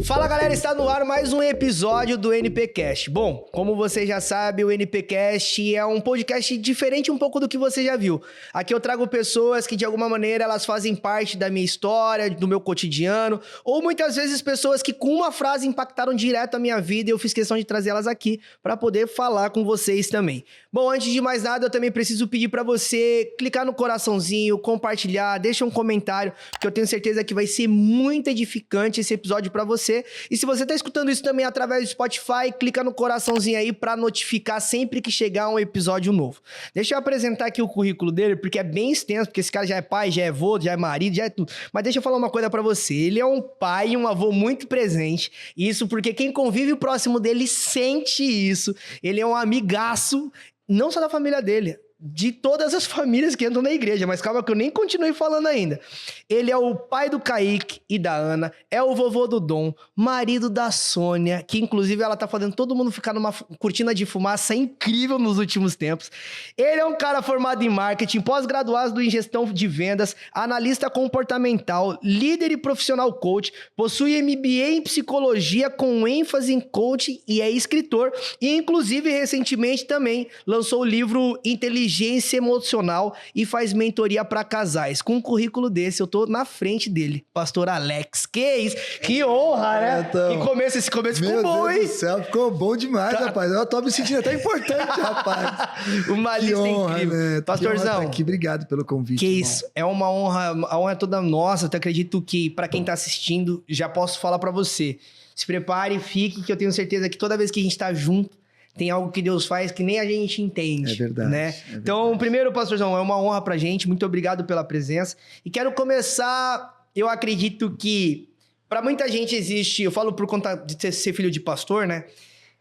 Fala galera, está no ar mais um episódio do NPcast. Bom, como você já sabe, o NPcast é um podcast diferente um pouco do que você já viu. Aqui eu trago pessoas que de alguma maneira elas fazem parte da minha história, do meu cotidiano, ou muitas vezes pessoas que com uma frase impactaram direto a minha vida e eu fiz questão de trazer elas aqui para poder falar com vocês também. Bom, antes de mais nada, eu também preciso pedir para você clicar no coraçãozinho, compartilhar, deixa um comentário, porque eu tenho certeza que vai ser muito edificante esse episódio para você. E se você tá escutando isso também através do Spotify, clica no coraçãozinho aí pra notificar sempre que chegar um episódio novo. Deixa eu apresentar aqui o currículo dele, porque é bem extenso, porque esse cara já é pai, já é avô, já é marido, já é tudo. Mas deixa eu falar uma coisa pra você, ele é um pai e um avô muito presente, isso porque quem convive próximo dele sente isso. Ele é um amigaço, não só da família dele, de todas as famílias que entram na igreja, mas calma que eu nem continuei falando ainda. Ele é o pai do Kaique e da Ana, é o vovô do Dom, marido da Sônia, que inclusive ela tá fazendo todo mundo ficar numa cortina de fumaça incrível nos últimos tempos. Ele é um cara formado em marketing, pós-graduado em gestão de vendas, analista comportamental, líder e profissional coach, possui MBA em psicologia com ênfase em coaching e é escritor. E inclusive recentemente também lançou o livro Inteligência Emocional e faz mentoria para casais. Com um currículo desse, eu tô na frente dele, Pastor Alex. Que isso? Que honra, né? Então, Esse começo ficou meu bom, Deus hein? do céu, ficou bom demais, rapaz. Eu tô me sentindo até importante, rapaz. Uma Que lista honra, incrível. né? Pastorzão, Aqui. Obrigado pelo convite. que irmão. isso, é uma honra, a honra é toda nossa. Eu acredito que para quem tá assistindo, já posso falar para você. Se prepare e fique, que eu tenho certeza que toda vez que a gente tá junto, tem algo que Deus faz que nem a gente entende. É verdade. Né? É verdade. Então, primeiro, pastorzão, é uma honra pra gente. Muito obrigado pela presença. E quero começar, eu acredito que pra muita gente existe, eu falo por conta de ser filho de pastor, né?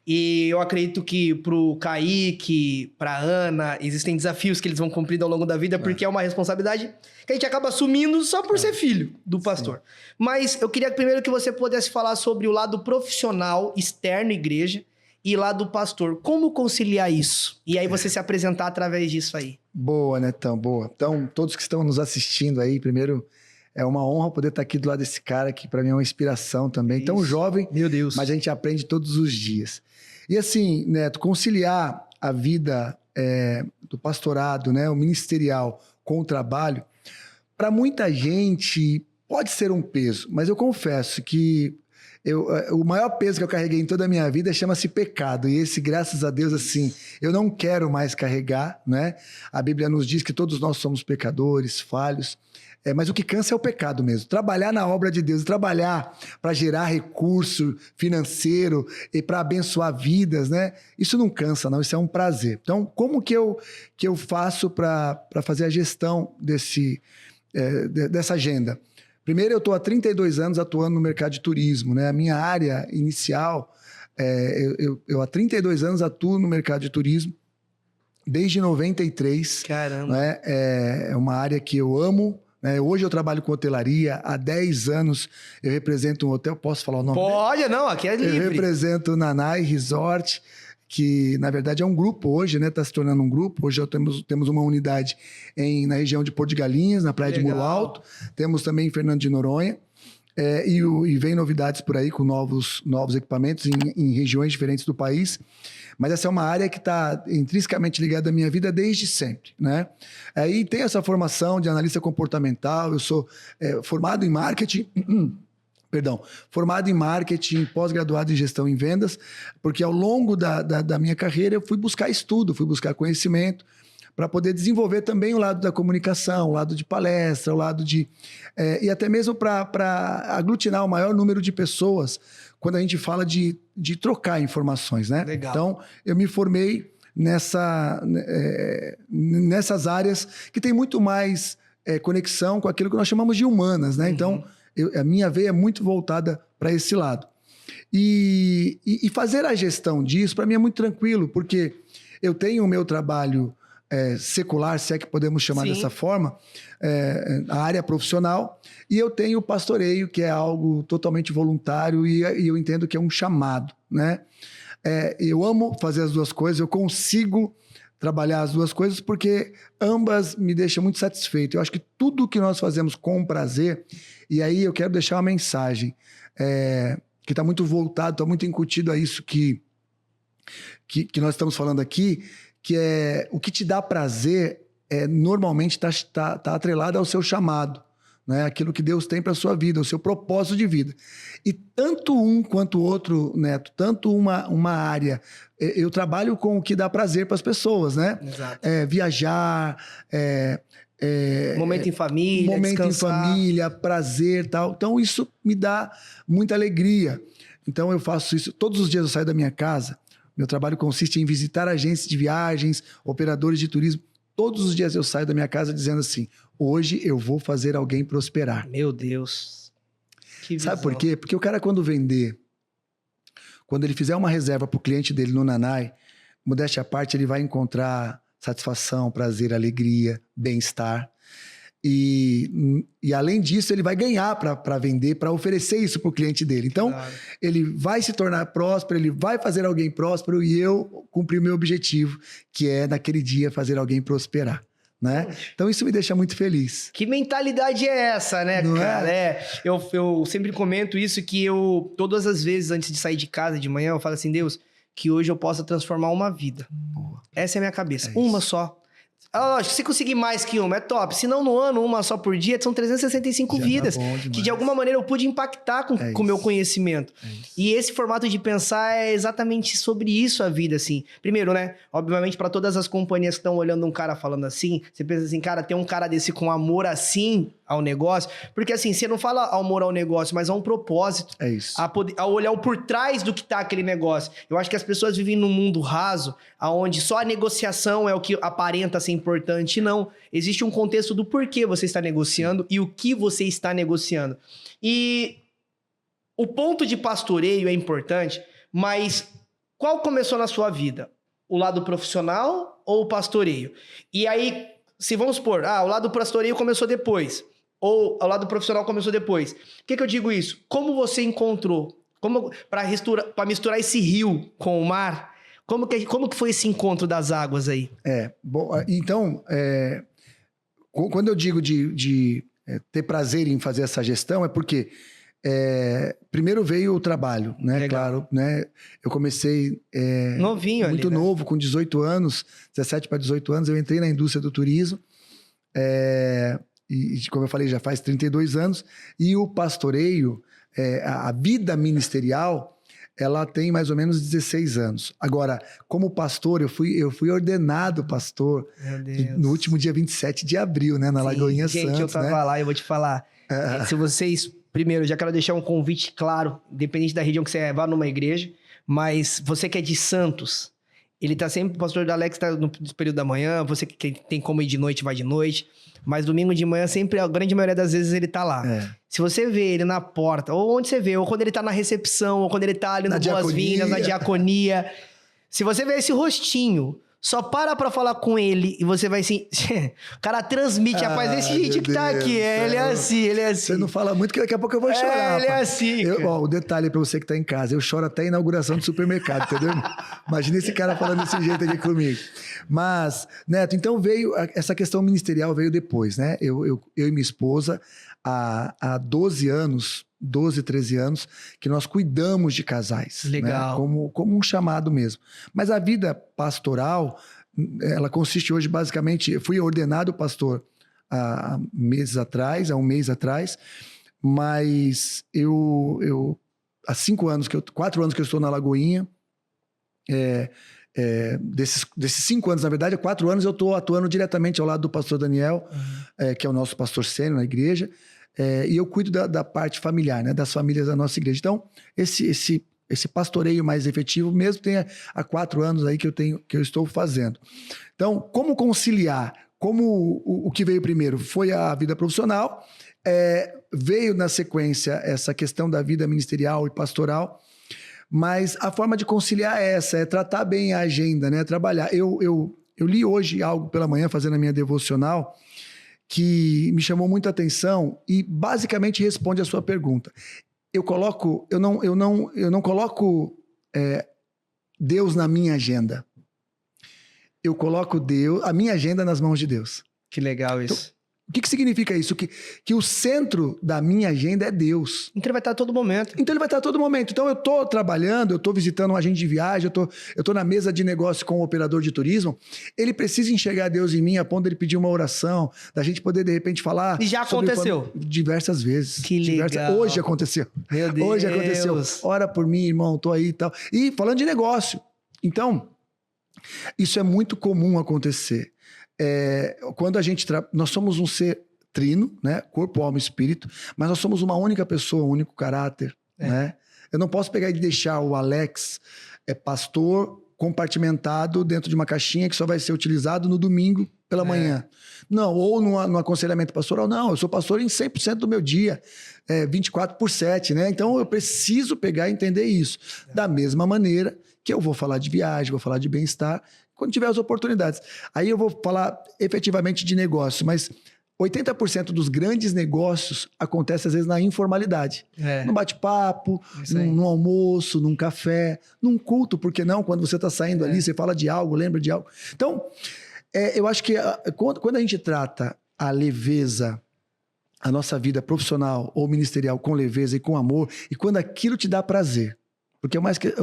E eu acredito que pro Kaique, pra Ana, existem desafios que eles vão cumprir ao longo da vida, porque é uma responsabilidade que a gente acaba assumindo só por ser filho do pastor. Sim. Mas eu queria primeiro que você pudesse falar sobre o lado profissional, externo, igreja, e lá do pastor. Como conciliar isso? E aí você se apresentar através disso aí. Boa, Netão, boa. Então, todos que estão nos assistindo aí, primeiro, é uma honra poder estar aqui do lado desse cara, que para mim é uma inspiração também. Isso. Tão jovem, meu Deus, mas a gente aprende todos os dias. E assim, Neto, conciliar a vida do pastorado, né, o ministerial com o trabalho, para muita gente pode ser um peso, mas eu confesso que o maior peso que eu carreguei em toda a minha vida chama-se pecado. E esse, graças a Deus, assim, eu não quero mais carregar, né? A Bíblia nos diz que todos nós somos pecadores, falhos. Mas o que cansa é o pecado mesmo. Trabalhar na obra de Deus, trabalhar para gerar recurso financeiro e para abençoar vidas, né? Isso não cansa, não. Isso é um prazer. Então, como que eu faço para fazer a gestão dessa agenda? Primeiro, eu estou há 32 anos atuando no mercado de turismo, né? A minha área inicial, eu há 32 anos atuo no mercado de turismo, desde 93. Caramba. Né? É uma área que eu amo. Né? Hoje eu trabalho com hotelaria, há 10 anos eu represento um hotel, posso falar o nome? Pode, não, aqui é livre. Eu represento o Nanai Resort, que na verdade é um grupo hoje, né? Está se tornando um grupo. Hoje temos uma unidade na região de Porto de Galinhas, na praia de Muro Alto. Temos também em Fernando de Noronha. E vem novidades por aí com novos equipamentos em regiões diferentes do país. Mas essa é uma área que está intrinsecamente ligada à minha vida desde sempre, né? Aí tem essa formação de analista comportamental. Eu sou formado em marketing... formado em marketing, pós-graduado em gestão em vendas, porque ao longo da minha carreira eu fui buscar estudo, fui buscar conhecimento para poder desenvolver também o lado da comunicação, o lado de palestra, o lado de... e até mesmo para aglutinar o maior número de pessoas quando a gente fala de trocar informações, né? Legal. Então, eu me formei nessas áreas que tem muito mais conexão com aquilo que nós chamamos de humanas, né? Uhum. Então, a minha veia é muito voltada para esse lado. E fazer a gestão disso, para mim, é muito tranquilo, porque eu tenho o meu trabalho secular, se é que podemos chamar Sim. dessa forma, a área profissional, e eu tenho o pastoreio, que é algo totalmente voluntário, e eu entendo que é um chamado, né? Eu amo fazer as duas coisas, eu consigo trabalhar as duas coisas, porque ambas me deixam muito satisfeito. Eu acho que tudo que nós fazemos com prazer, e aí eu quero deixar uma mensagem que está muito voltado, está muito incutido a isso que nós estamos falando aqui, que é o que te dá prazer normalmente está atrelado ao seu chamado, né? Aquilo que Deus tem para a sua vida, o seu propósito de vida. E tanto um quanto o outro, Neto, tanto uma área, eu trabalho com o que dá prazer para as pessoas, né? Exato. Viajar, momento em família, momento descansar. em família, prazer, tal. Então isso me dá muita alegria. Então eu faço isso todos os dias. Eu saio da minha casa. Meu trabalho consiste em visitar agências de viagens, operadores de turismo. Todos os dias eu saio da minha casa dizendo assim: hoje eu vou fazer alguém prosperar. Meu Deus. Que visão. Sabe por quê? Porque o cara, quando vender, quando ele fizer uma reserva para o cliente dele no Nanai, modéstia à parte, ele vai encontrar satisfação, prazer, alegria, bem-estar. E além disso, ele vai ganhar para vender, para oferecer isso para o cliente dele. Então, Claro. ele vai se tornar próspero, ele vai fazer alguém próspero e eu cumprir o meu objetivo, que é, naquele dia, fazer alguém prosperar. Né? Então, isso me deixa muito feliz. Que mentalidade é essa, né, Não cara? Eu sempre comento isso, que eu, todas as vezes, antes de sair de casa de manhã, eu falo assim: Deus, que hoje eu possa transformar uma vida. Boa. Essa é a minha cabeça. É Uma isso. só. Lógico, se conseguir mais que uma, é top. Se não, no ano, uma só por dia, são 365 Já vidas. tá bom Que de demais. alguma maneira eu pude impactar com o meu isso. conhecimento. E esse formato de pensar é exatamente sobre isso a vida, assim. Primeiro, né? Obviamente, para todas as companhias que estão olhando um cara falando assim, você pensa assim, cara, tem um cara desse com amor assim ao negócio. Porque assim, você não fala amor ao negócio, mas a um propósito. É isso. A olhar o por trás do que tá aquele negócio. Eu acho que as pessoas vivem num mundo raso, onde só a negociação é o que aparenta ser importante. Não. Existe um contexto do porquê você está negociando e o que você está negociando. E o ponto de pastoreio é importante, mas qual começou na sua vida? O lado profissional ou o pastoreio? E aí, se vamos supor, o lado pastoreio começou depois, ou o lado profissional começou depois. Por que eu digo isso? Como você encontrou? Para misturar esse rio com o mar? Como que foi esse encontro das águas aí? Bom, então, quando eu digo de ter prazer em fazer essa gestão, é porque primeiro veio o trabalho, né? Legal. Claro, né? Eu comecei Novinho muito ali, né? novo, com 18 anos, 17 para 18 anos, eu entrei na indústria do turismo. E como eu falei, já faz 32 anos. E o pastoreio, a vida ministerial, ela tem mais ou menos 16 anos. Agora, como pastor, eu fui ordenado pastor Meu Deus. no último dia 27 de abril, né? Na Lagoinha Gente, Santos, eu tava né? lá, eu vou te falar. Se vocês... Primeiro, eu já quero deixar um convite claro, independente da região que você vá numa igreja, mas você que é de Santos, ele tá sempre, o pastor do Alex tá no período da manhã, você que tem como ir de noite, vai de noite, mas domingo de manhã sempre, a grande maioria das vezes ele tá lá. Se você vê ele na porta, ou onde você vê, ou quando ele tá na recepção, ou quando ele tá ali no Boas-Vindas, na diaconia, se você vê esse rostinho, só para falar com ele e você vai assim... O cara transmite, rapaz, esse gente que tá aqui, ele é assim, ele é assim. Você não fala muito que daqui a pouco eu vou chorar, ele é rapaz. assim, O detalhe pra você que tá em casa, eu choro até a inauguração do supermercado, entendeu? Imagina esse cara falando desse jeito aqui comigo. Mas, Neto, então veio... Essa questão ministerial veio depois, né? Eu e minha esposa, há 12 anos... 12, 13 anos, que nós cuidamos de casais. Legal. Né? Como um chamado mesmo. Mas a vida pastoral, ela consiste hoje basicamente... Eu fui ordenado pastor há um mês atrás, mas há 4 anos que eu estou na Lagoinha, desses 5 anos, na verdade, há 4 anos eu estou atuando diretamente ao lado do pastor Daniel, que é o nosso pastor sênior na igreja, e eu cuido da parte familiar, né, das famílias da nossa igreja. Então, esse pastoreio mais efetivo mesmo tem há 4 anos aí que eu estou fazendo. Então, como conciliar? O que veio primeiro foi a vida profissional, veio na sequência essa questão da vida ministerial e pastoral, mas a forma de conciliar é essa, é tratar bem a agenda, né, trabalhar. Eu li hoje algo pela manhã, fazendo a minha devocional, que me chamou muita atenção e basicamente responde a sua pergunta. Eu não coloco Deus na minha agenda. eu coloco Deus, a minha agenda nas mãos de Deus. Que legal isso. O que significa isso? Que o centro da minha agenda é Deus. Então ele vai estar a todo momento. Então ele vai estar a todo momento. Então eu estou trabalhando, eu estou visitando um agente de viagem, eu tô na mesa de negócio com um operador de turismo. Ele precisa enxergar Deus em mim a ponto de ele pedir uma oração, da gente poder de repente falar... E já aconteceu? Diversas vezes. Que legal. Hoje aconteceu. Meu Deus. Hoje aconteceu. Ora por mim, irmão, tô aí e tal. E falando de negócio. Então, isso é muito comum acontecer. Quando a gente... Nós somos um ser trino, né? Corpo, alma e espírito, mas nós somos uma única pessoa, um único caráter, né? Eu não posso pegar e deixar o Alex, pastor, compartimentado dentro de uma caixinha que só vai ser utilizado no domingo pela manhã. Não, ou no aconselhamento pastoral. Não, eu sou pastor em 100% do meu dia, 24/7, né? Então eu preciso pegar e entender isso. Da mesma maneira que eu vou falar de viagem, vou falar de bem-estar, quando tiver as oportunidades. Aí eu vou falar efetivamente de negócio, mas 80% dos grandes negócios acontece às vezes na informalidade. No bate-papo, num almoço, num café, num culto, por que não? Quando você está saindo ali, você fala de algo, lembra de algo. Então, eu acho que quando a gente trata a leveza, a nossa vida profissional ou ministerial com leveza e com amor, e quando aquilo te dá prazer, porque acho que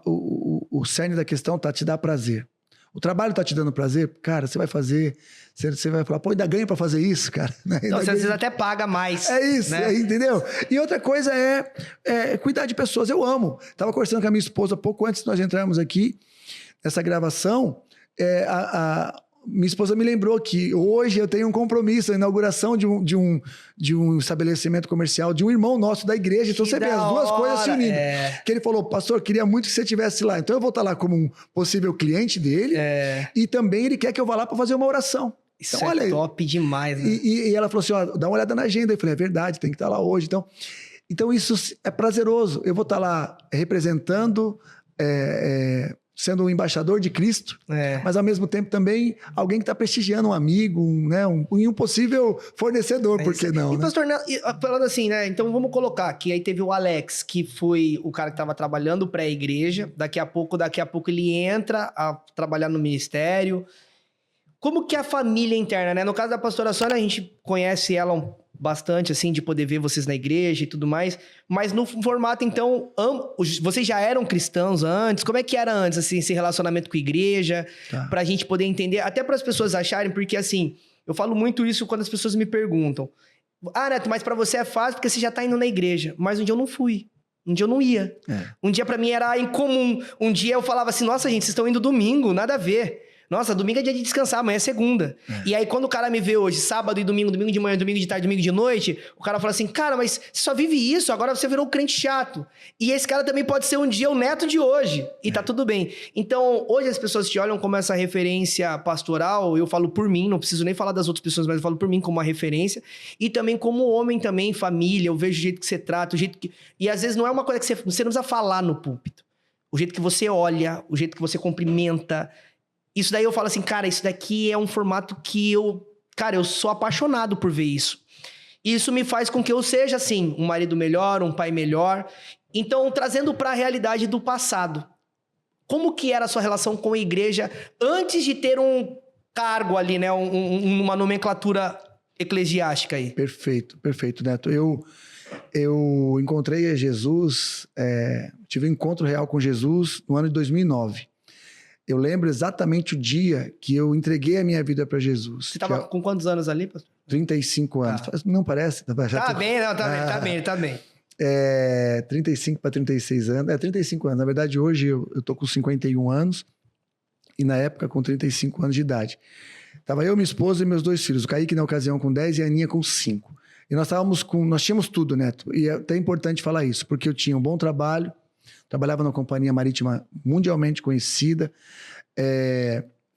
o cerne da questão tá te dar prazer. O trabalho tá te dando prazer, cara, você vai fazer, você vai falar, pô, ainda ganha pra fazer isso, cara. Não, você às vezes até paga mais. É isso, né? Entendeu? E outra coisa é cuidar de pessoas. Eu amo. Tava conversando com a minha esposa pouco antes de nós entrarmos aqui, nessa gravação, minha esposa me lembrou que hoje eu tenho um compromisso, a inauguração de um estabelecimento comercial de um irmão nosso da igreja. Então você vê as duas coisas se unindo. Que ele falou, pastor, queria muito que você estivesse lá. Então eu vou estar lá como um possível cliente dele. E também ele quer que eu vá lá para fazer uma oração. Isso então, olha, top demais, né? E ela falou assim, ó, dá uma olhada na agenda. Eu falei, é verdade, tem que estar lá hoje. Então isso é prazeroso. Eu vou estar lá representando... sendo um embaixador de Cristo, mas ao mesmo tempo também alguém que está prestigiando um amigo, um possível fornecedor, por que não? E pastor, falando assim, né? Então vamos colocar que aí teve o Alex, que foi o cara que estava trabalhando para a igreja, daqui a pouco ele entra a trabalhar no ministério. Como que é a família interna, né? No caso da pastora Sônia, a gente conhece ela bastante, assim, de poder ver vocês na igreja e tudo mais, mas no formato, então, vocês já eram cristãos antes? Como é que era antes, assim, esse relacionamento com a igreja? Pra gente poder entender, até para as pessoas acharem, porque, assim, eu falo muito isso quando as pessoas me perguntam, Neto, mas pra você é fácil porque você já tá indo na igreja, mas um dia eu não fui. Um dia eu não ia. Um dia pra mim era incomum. Um dia eu falava assim, nossa, gente, vocês estão indo domingo, nada a ver. Nossa, domingo é dia de descansar, amanhã é segunda. E aí, quando o cara me vê hoje, sábado e domingo, domingo de manhã, domingo de tarde, domingo de noite, o cara fala assim, cara, mas você só vive isso, agora você virou um crente chato. E esse cara também pode ser um dia o neto de hoje. E tá tudo bem. Então, hoje as pessoas te olham como essa referência pastoral, eu falo por mim, não preciso nem falar das outras pessoas, mas eu falo por mim como uma referência. E também como homem também, família, eu vejo o jeito que você trata, o jeito que... E às vezes não é uma coisa que você não precisa falar no púlpito. O jeito que você olha, o jeito que você cumprimenta... Isso daí eu falo assim, cara, isso daqui é um formato que eu sou apaixonado por ver isso. E isso me faz com que eu seja, assim, um marido melhor, um pai melhor. Então, trazendo para a realidade do passado. Como que era a sua relação com a igreja antes de ter um cargo ali, né? Uma nomenclatura eclesiástica aí? Perfeito, Neto. Eu encontrei a Jesus, tive um encontro real com Jesus no ano de 2009. Eu lembro exatamente o dia que eu entreguei a minha vida para Jesus. Você estava com quantos anos ali, pastor? 35 anos. Não parece? Tá bem. 35 para 36 anos. 35 anos. Na verdade, hoje eu tô com 51 anos e na época com 35 anos de idade. Tava eu, minha esposa e meus 2 filhos. O Kaique, na ocasião, com 10 e a Aninha com 5. E nós tínhamos tudo, Neto. E é até importante falar isso, porque eu tinha um bom trabalho, trabalhava numa companhia marítima mundialmente conhecida,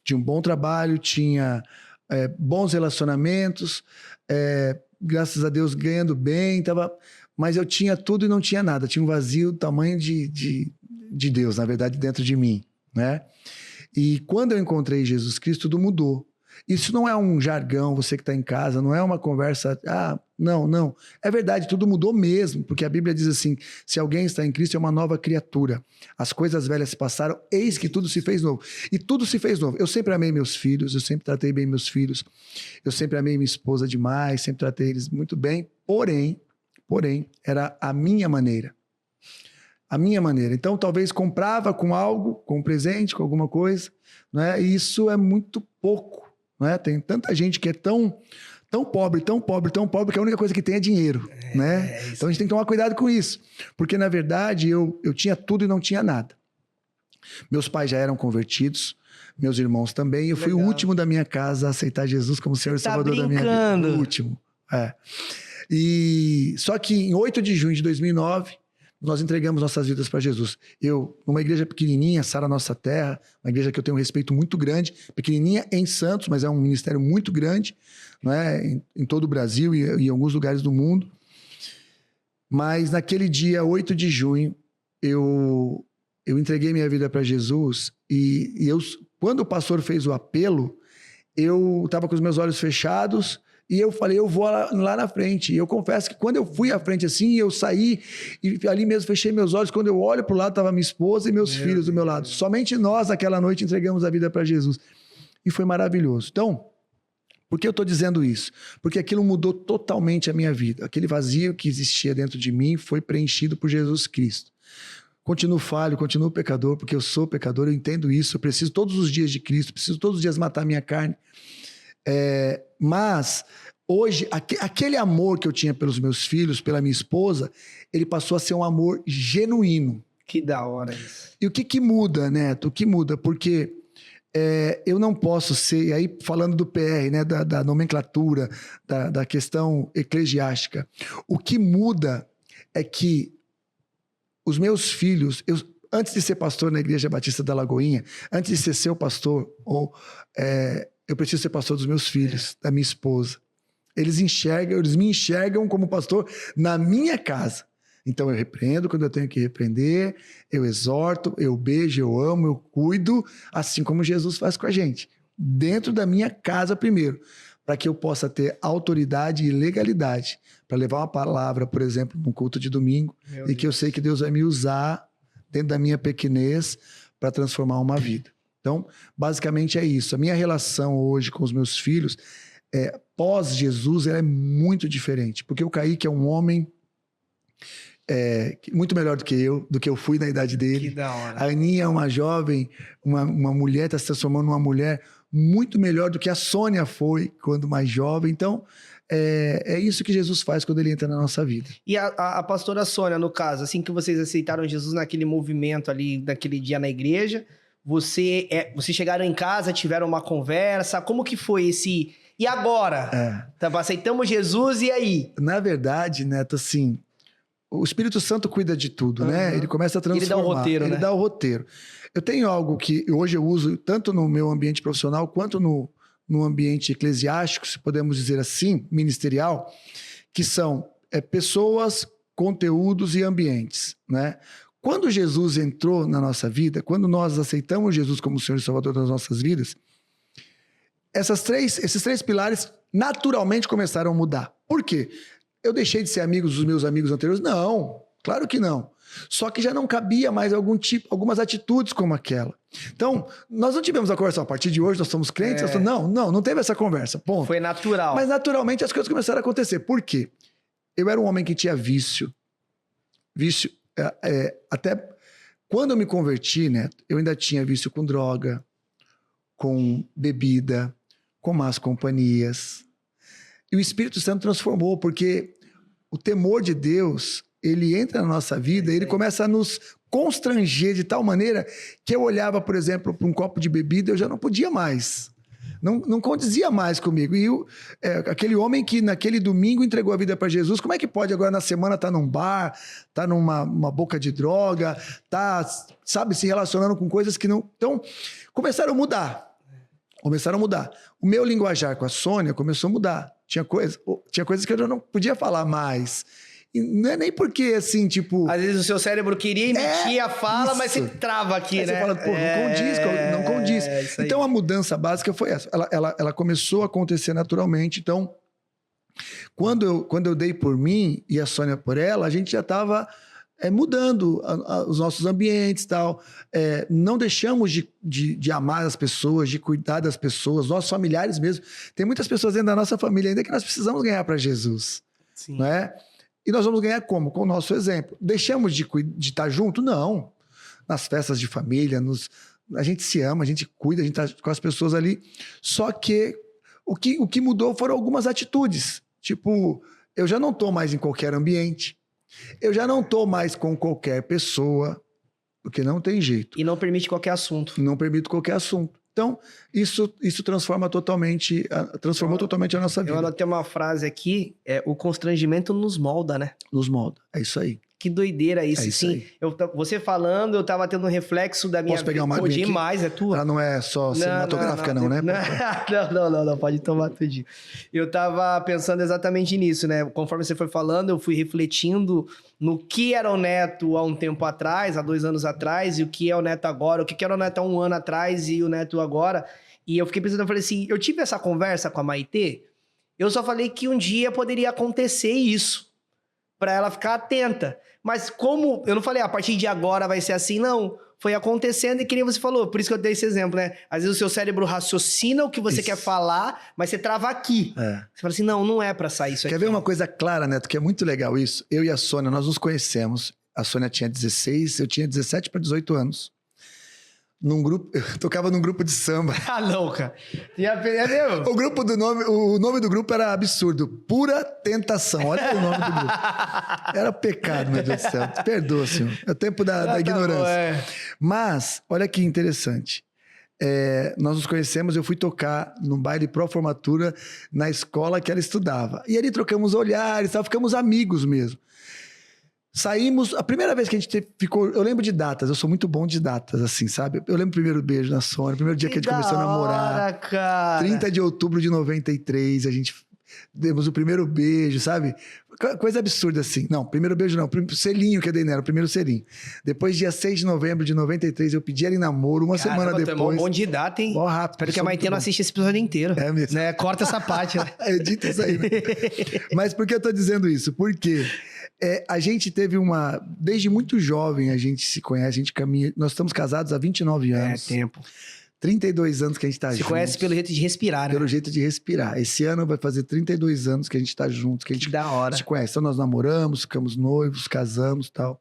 tinha um bom trabalho, tinha bons relacionamentos, graças a Deus ganhando bem, mas eu tinha tudo e não tinha nada, tinha um vazio do tamanho de Deus, na verdade, dentro de mim, né? E quando eu encontrei Jesus Cristo, tudo mudou. Isso não é um jargão, você que está em casa, não é uma conversa, não. É verdade, tudo mudou mesmo, porque a Bíblia diz assim, se alguém está em Cristo é uma nova criatura. As coisas velhas se passaram, eis que tudo se fez novo. E tudo se fez novo. Eu sempre amei meus filhos, eu sempre tratei bem meus filhos, eu sempre amei minha esposa demais, sempre tratei eles muito bem, porém, era a minha maneira. A minha maneira. Então, talvez comprava com algo, com um presente, com alguma coisa, né? E isso é muito pouco, né? Tem tanta gente que é tão pobre, que a única coisa que tem é dinheiro, né? Então, a gente tem que tomar cuidado com isso. Porque, na verdade, eu tinha tudo e não tinha nada. Meus pais já eram convertidos, meus irmãos também. Eu fui o último da minha casa a aceitar Jesus como Senhor e Salvador da minha vida. O último, E só que em 8 de junho de 2009, nós entregamos nossas vidas para Jesus. Eu, numa igreja pequenininha, Sara Nossa Terra, uma igreja que eu tenho um respeito muito grande, pequenininha em Santos, mas é um ministério muito grande, né, em todo o Brasil e em alguns lugares do mundo. Mas naquele dia, 8 de junho, eu entreguei minha vida para Jesus e quando o pastor fez o apelo, eu estava com os meus olhos fechados. E eu falei, eu vou lá na frente. E eu confesso que quando eu fui à frente assim, eu saí e ali mesmo fechei meus olhos. Quando eu olho para o lado, estava minha esposa e meus filhos do meu lado. Somente nós, naquela noite, entregamos a vida para Jesus. E foi maravilhoso. Então, por que eu estou dizendo isso? Porque aquilo mudou totalmente a minha vida. Aquele vazio que existia dentro de mim foi preenchido por Jesus Cristo. Continuo falho, continuo pecador, porque eu sou pecador, eu entendo isso. Eu preciso todos os dias de Cristo, preciso todos os dias matar minha carne. Mas hoje, aquele amor que eu tinha pelos meus filhos, pela minha esposa, ele passou a ser um amor genuíno. Que da hora isso. E o que muda, Neto? O que muda? Porque eu não posso ser, e aí falando do PR, né, da nomenclatura, da questão eclesiástica, o que muda é que os meus filhos, antes de ser pastor na Igreja Batista da Lagoinha, antes de ser seu pastor, eu preciso ser pastor dos meus filhos, da minha esposa. Eles me enxergam como pastor na minha casa. Então eu repreendo quando eu tenho que repreender, eu exorto, eu beijo, eu amo, eu cuido, assim como Jesus faz com a gente. Dentro da minha casa primeiro, para que eu possa ter autoridade e legalidade para levar uma palavra, por exemplo, num culto de domingo, e que eu sei que Deus vai me usar dentro da minha pequenez para transformar uma vida. Então, basicamente é isso. A minha relação hoje com os meus filhos, pós-Jesus, ela é muito diferente. Porque o Kaique é um homem muito melhor do que eu fui na idade dele. Que da hora. A Aninha é uma jovem, uma mulher, está se transformando numa mulher muito melhor do que a Sônia foi quando mais jovem. Então, é isso que Jesus faz quando ele entra na nossa vida. E a pastora Sônia, no caso, assim que vocês aceitaram Jesus naquele movimento ali, naquele dia na igreja... Vocês chegaram em casa, tiveram uma conversa, como que foi esse... E agora? Então, aceitamos Jesus, e aí? Na verdade, Neto, assim, o Espírito Santo cuida de tudo, né? Ele começa a transformar. Ele dá o roteiro, né? Ele dá o roteiro. Eu tenho algo que hoje eu uso tanto no meu ambiente profissional quanto no ambiente eclesiástico, se podemos dizer assim, ministerial, que são pessoas, conteúdos e ambientes, né? Quando Jesus entrou na nossa vida, quando nós aceitamos Jesus como Senhor e Salvador das nossas vidas, esses três pilares naturalmente começaram a mudar. Por quê? Eu deixei de ser amigo dos meus amigos anteriores? Não, claro que não. Só que já não cabia mais algumas atitudes como aquela. Então, nós não tivemos a conversa, a partir de hoje nós somos crentes. Não teve essa conversa, ponto. Foi natural. Mas naturalmente as coisas começaram a acontecer. Por quê? Eu era um homem que tinha vício. Até quando eu me converti, né, eu ainda tinha vício com droga, com bebida, com más companhias. E o Espírito Santo transformou, porque o temor de Deus, ele entra na nossa vida, ele começa a nos constranger de tal maneira que eu olhava, por exemplo, para um copo de bebida, eu já não podia mais. Não condizia mais comigo. E aquele homem que naquele domingo entregou a vida para Jesus, como é que pode agora na semana estar num bar, estar numa boca de droga, sabe, se relacionando com coisas que não... Então, começaram a mudar. O meu linguajar com a Sônia começou a mudar. Tinha coisas que eu já não podia falar mais. E não é nem porque, assim, tipo... Às vezes o seu cérebro queria emitir a fala, mas você trava aqui, Aí né? você fala, pô, não condiz. Isso aí. Então, a mudança básica foi essa. Ela começou a acontecer naturalmente. Então, quando eu dei por mim e a Sônia por ela, a gente já estava mudando os nossos ambientes e tal. Não deixamos de amar as pessoas, de cuidar das pessoas, nossos familiares mesmo. Tem muitas pessoas dentro da nossa família ainda que nós precisamos ganhar para Jesus. Sim. Não é? E nós vamos ganhar como? Com o nosso exemplo. Deixamos de estar junto? Não. Nas festas de família, a gente se ama, a gente cuida, a gente está com as pessoas ali. Só que o que mudou foram algumas atitudes. Tipo, eu já não estou mais em qualquer ambiente. Eu já não estou mais com qualquer pessoa, porque não tem jeito. E não permite qualquer assunto. Não permito qualquer assunto. Então, isso transformou totalmente a nossa vida. Eu anotei uma frase aqui, o constrangimento nos molda, né? Nos molda, é isso aí. Que doideira isso. É isso Sim, você falando, eu tava tendo um reflexo da minha Posso pegar uma Pô, aguinha demais, aqui? é tua. Ela não é só cinematográfica, não, né? Não, pode tomar tudinho. Eu tava pensando exatamente nisso, né? Conforme você foi falando, eu fui refletindo no que era o Neto há um tempo atrás, há 2 anos atrás, e o que é o Neto agora, o que era o Neto há 1 ano atrás e o Neto agora. E eu fiquei pensando, eu falei assim, eu tive essa conversa com a Maitê, eu só falei que um dia poderia acontecer isso, pra ela ficar atenta. Mas como, eu não falei, a partir de agora vai ser assim, não. Foi acontecendo e que nem você falou, por isso que eu dei esse exemplo, né? Às vezes o seu cérebro raciocina o que você quer falar, mas você trava aqui. Você fala assim, não é pra sair isso aqui. Quer ver uma coisa clara, Neto, que é muito legal isso? Eu e a Sônia, nós nos conhecemos. A Sônia tinha 16, eu tinha 17 para 18 anos. Eu tocava num grupo de samba. Ah, não, cara. É mesmo? O nome do grupo era absurdo. Pura Tentação. Olha o nome do grupo. Era pecado, meu Deus do céu. Perdoa, senhor. É o tempo da ignorância. Bom, Mas, olha que interessante. Nós nos conhecemos, eu fui tocar num baile pró-formatura na escola que ela estudava. E ali trocamos olhares, tal, ficamos amigos mesmo. Saímos, a primeira vez que a gente ficou, eu lembro de datas, eu sou muito bom de datas, assim, sabe? Eu lembro o primeiro beijo na Sônia, o primeiro dia que a gente começou a namorar. Cara. 30 de outubro de 93, a gente demos o primeiro beijo, sabe? Coisa absurda assim. Não, primeiro beijo não, selinho que eu dei nela, o primeiro selinho. Depois, dia 6 de novembro de 93, eu pedi ela em namoro, uma semana depois. Tu é bom de data, hein? Ó, rápido. Espero que a Maitê não assista esse episódio inteiro. É mesmo. Né? Corta essa parte, né? Edita isso aí, né? Mas por que eu tô dizendo isso? Porque a gente teve desde muito jovem a gente se conhece, a gente caminha. Nós estamos casados há 29 anos. Tempo. 32 anos que a gente tá junto. Se conhece pelo jeito de respirar, né? Pelo jeito de respirar. Esse ano vai fazer 32 anos que a gente tá junto, que a gente da hora. se conhece. Então nós namoramos, ficamos noivos, casamos e tal.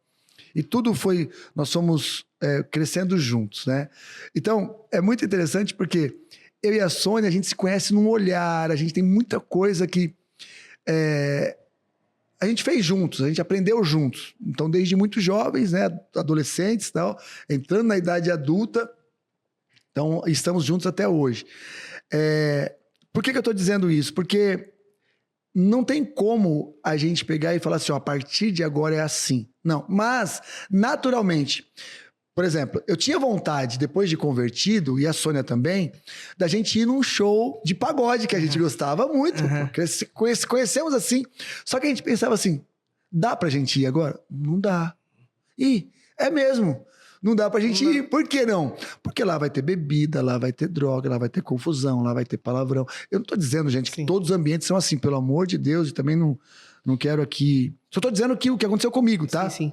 E tudo foi... Nós fomos crescendo juntos, né? Então, é muito interessante porque eu e a Sônia, a gente se conhece num olhar, a gente tem muita coisa que... a gente fez juntos, a gente aprendeu juntos. Então, desde muito jovens, né? Adolescentes e tal, entrando na idade adulta... Então, estamos juntos até hoje. Por que eu estou dizendo isso? Porque não tem como a gente pegar e falar assim, ó, a partir de agora é assim. Não, mas, naturalmente, por exemplo, eu tinha vontade, depois de convertido, e a Sônia também, da gente ir num show de pagode, que a gente gostava muito. Conhecemos assim. Só que a gente pensava assim, dá pra gente ir agora? Não dá. E é mesmo. Não dá pra gente ir. Por que não? Porque lá vai ter bebida, lá vai ter droga, lá vai ter confusão, lá vai ter palavrão. Eu não tô dizendo, gente, que todos os ambientes são assim, pelo amor de Deus, e também não quero aqui... Só tô dizendo o que aconteceu comigo, tá? Sim.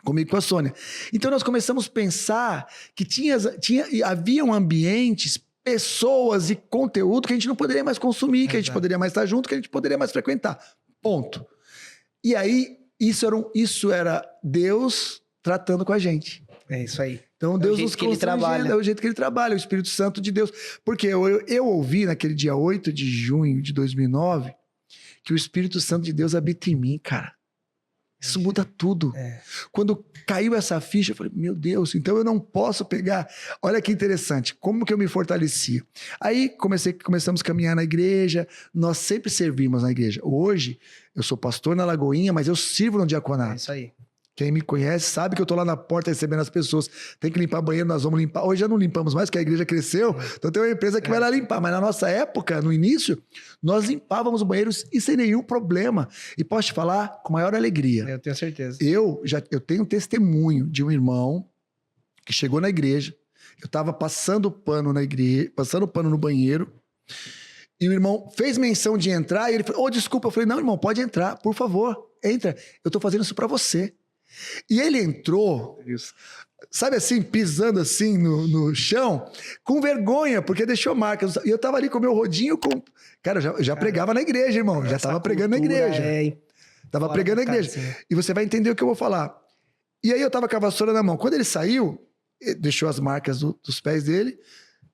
Comigo com a Sônia. Então nós começamos a pensar que haviam ambientes, pessoas e conteúdo que a gente não poderia mais consumir, que a gente poderia mais estar junto, que a gente poderia mais frequentar. Ponto. E aí, isso era Deus tratando com a gente. É isso aí. Então Deus nos constrange, é o jeito que ele trabalha, o Espírito Santo de Deus. Porque eu ouvi naquele dia 8 de junho de 2009 que o Espírito Santo de Deus habita em mim, cara. Isso muda tudo. Quando caiu essa ficha, eu falei, meu Deus, então eu não posso pegar... Olha que interessante, como que eu me fortalecia. Aí começamos a caminhar na igreja, nós sempre servimos na igreja. Hoje, eu sou pastor na Lagoinha, mas eu sirvo no diaconato. É isso aí. Quem me conhece sabe que eu tô lá na porta recebendo as pessoas. Tem que limpar banheiro, nós vamos limpar. Hoje já não limpamos mais, porque a igreja cresceu. Então tem uma empresa que vai lá limpar. Mas na nossa época, no início, nós limpávamos os banheiros e sem nenhum problema. E posso te falar com maior alegria. Eu tenho certeza. Eu tenho um testemunho de um irmão que chegou na igreja. Eu tava passando pano na igreja, passando pano no banheiro. E o irmão fez menção de entrar. E ele falou, desculpa. Eu falei, não, irmão, pode entrar, por favor. Entra. Eu tô fazendo isso pra você. E ele entrou, sabe assim, pisando assim no chão, com vergonha, porque deixou marcas. E eu tava ali com o meu rodinho com... Cara, eu já pregava na igreja, irmão. Já tava pregando na igreja. Tava pregando na igreja. Assim. E você vai entender o que eu vou falar. E aí eu tava com a vassoura na mão. Quando ele saiu, deixou as marcas dos pés dele,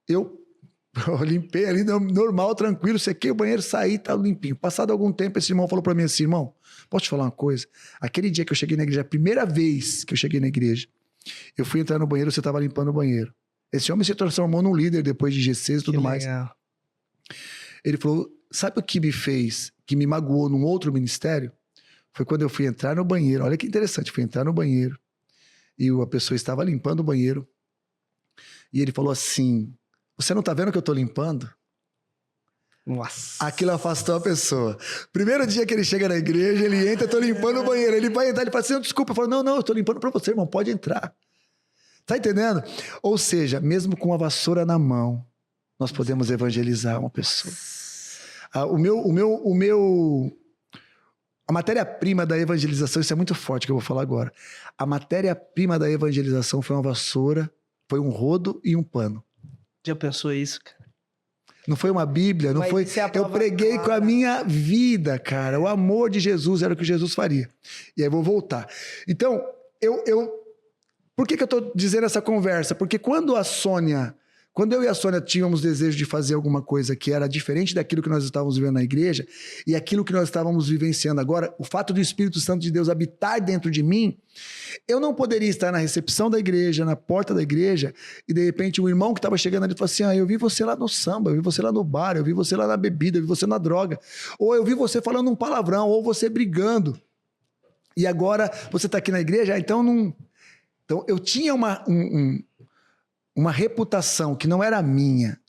eu limpei ali, normal, tranquilo, sequei o banheiro, saí, tá limpinho. Passado algum tempo, esse irmão falou pra mim assim, irmão, posso te falar uma coisa? Aquele dia que eu cheguei na igreja, a primeira vez que eu cheguei na igreja, eu fui entrar no banheiro, você tava limpando o banheiro. Esse homem se transformou num líder depois de GCs e tudo mais. Ele falou, sabe o que me fez, que me magoou num outro ministério? Foi quando eu fui entrar no banheiro. Olha que interessante, fui entrar no banheiro e a pessoa estava limpando o banheiro e ele falou assim, você não tá vendo que eu tô limpando? Nossa. Aquilo afastou a pessoa. Primeiro dia que ele chega na igreja, ele entra, eu tô limpando o banheiro. Ele vai entrar, ele fala assim, desculpa. Eu falo, não, eu tô limpando pra você, irmão, pode entrar. Tá entendendo? Ou seja, mesmo com a vassoura na mão, nós podemos evangelizar uma pessoa. A matéria-prima da evangelização, isso é muito forte que eu vou falar agora. A matéria-prima da evangelização foi uma vassoura, foi um rodo e um pano. Já pensou isso, cara? Não foi uma Bíblia, não foi... Eu preguei com a minha vida, cara. O amor de Jesus era o que Jesus faria. E aí eu vou voltar. Então, por que eu tô dizendo essa conversa? Porque quando eu e a Sônia tínhamos desejo de fazer alguma coisa que era diferente daquilo que nós estávamos vivendo na igreja e aquilo que nós estávamos vivenciando agora, o fato do Espírito Santo de Deus habitar dentro de mim, eu não poderia estar na recepção da igreja, na porta da igreja, e de repente um irmão que estava chegando ali falou assim, eu vi você lá no samba, eu vi você lá no bar, eu vi você lá na bebida, eu vi você na droga, ou eu vi você falando um palavrão, ou você brigando, e agora você está aqui na igreja, então não... Então eu tinha uma reputação que não era minha,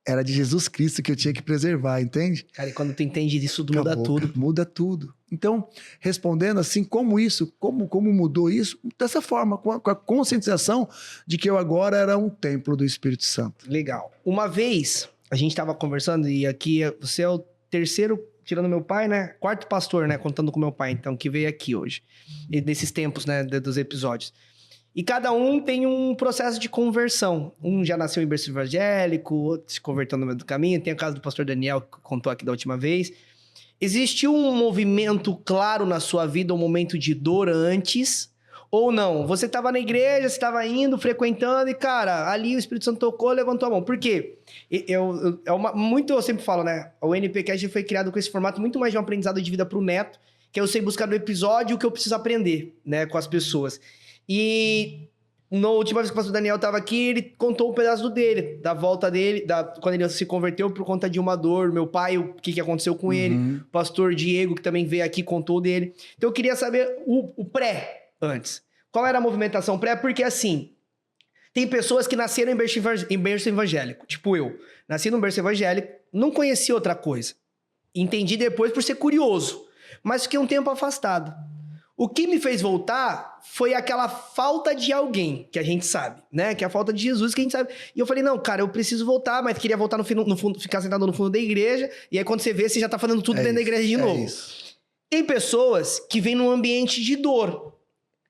era de Jesus Cristo que eu tinha que preservar, entende? Cara, e quando tu entende isso, muda tudo. Muda tudo. Então, respondendo assim, como mudou isso? Dessa forma, com a conscientização de que eu agora era um templo do Espírito Santo. Legal. Uma vez, a gente estava conversando e aqui você é o terceiro, tirando meu pai, né? Quarto pastor, né? Contando com meu pai, então, que veio aqui hoje. E nesses tempos, né? Dos episódios. E cada um tem um processo de conversão. Um já nasceu em berço evangélico, outro se converteu no meio do caminho. Tem o caso do pastor Daniel, que contou aqui da última vez. Existiu um movimento claro na sua vida, um momento de dor antes? Ou não? Você estava na igreja, você estava indo, frequentando, e cara, ali o Espírito Santo tocou, levantou a mão. Por quê? Eu sempre falo, né? O NPcast foi criado com esse formato muito mais de um aprendizado de vida para o neto, que é eu sei buscar no episódio o que eu preciso aprender, né? Com as pessoas. E na última vez que o pastor Daniel estava aqui, ele contou um pedaço dele, da volta dele, quando ele se converteu por conta de uma dor. Meu pai, o que aconteceu com ele. O pastor Diego, que também veio aqui, contou dele. Então eu queria saber o pré antes. Qual era a movimentação pré? Porque assim, tem pessoas que nasceram em berço evangélico. Tipo eu. Nasci num berço evangélico, não conheci outra coisa. Entendi depois por ser curioso. Mas fiquei um tempo afastado. O que me fez voltar foi aquela falta de alguém, que a gente sabe, né? Que é a falta de Jesus, que a gente sabe. E eu falei, não, cara, eu preciso voltar, mas queria voltar no fundo, ficar sentado no fundo da igreja. E aí, quando você vê, você já tá fazendo tudo dentro da igreja de novo. Tem pessoas que vêm num ambiente de dor.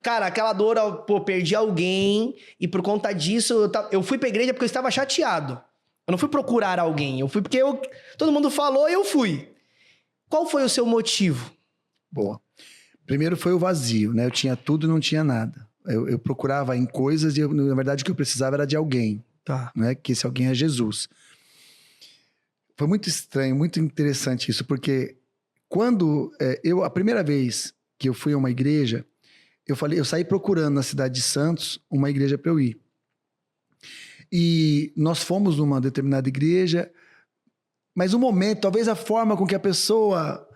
Cara, aquela dor, perdi alguém, e por conta disso, eu fui pra igreja porque eu estava chateado. Eu não fui procurar alguém, eu fui porque todo mundo falou e eu fui. Qual foi o seu motivo? Boa. Primeiro foi o vazio, né? Eu tinha tudo e não tinha nada. Eu procurava em coisas e, na verdade, o que eu precisava era de alguém. Tá. Né? Que esse alguém é Jesus. Foi muito estranho, muito interessante isso, porque quando a primeira vez que eu fui a uma igreja, eu saí procurando na cidade de Santos uma igreja para eu ir. E nós fomos numa determinada igreja, mas o momento, talvez a forma com que a pessoa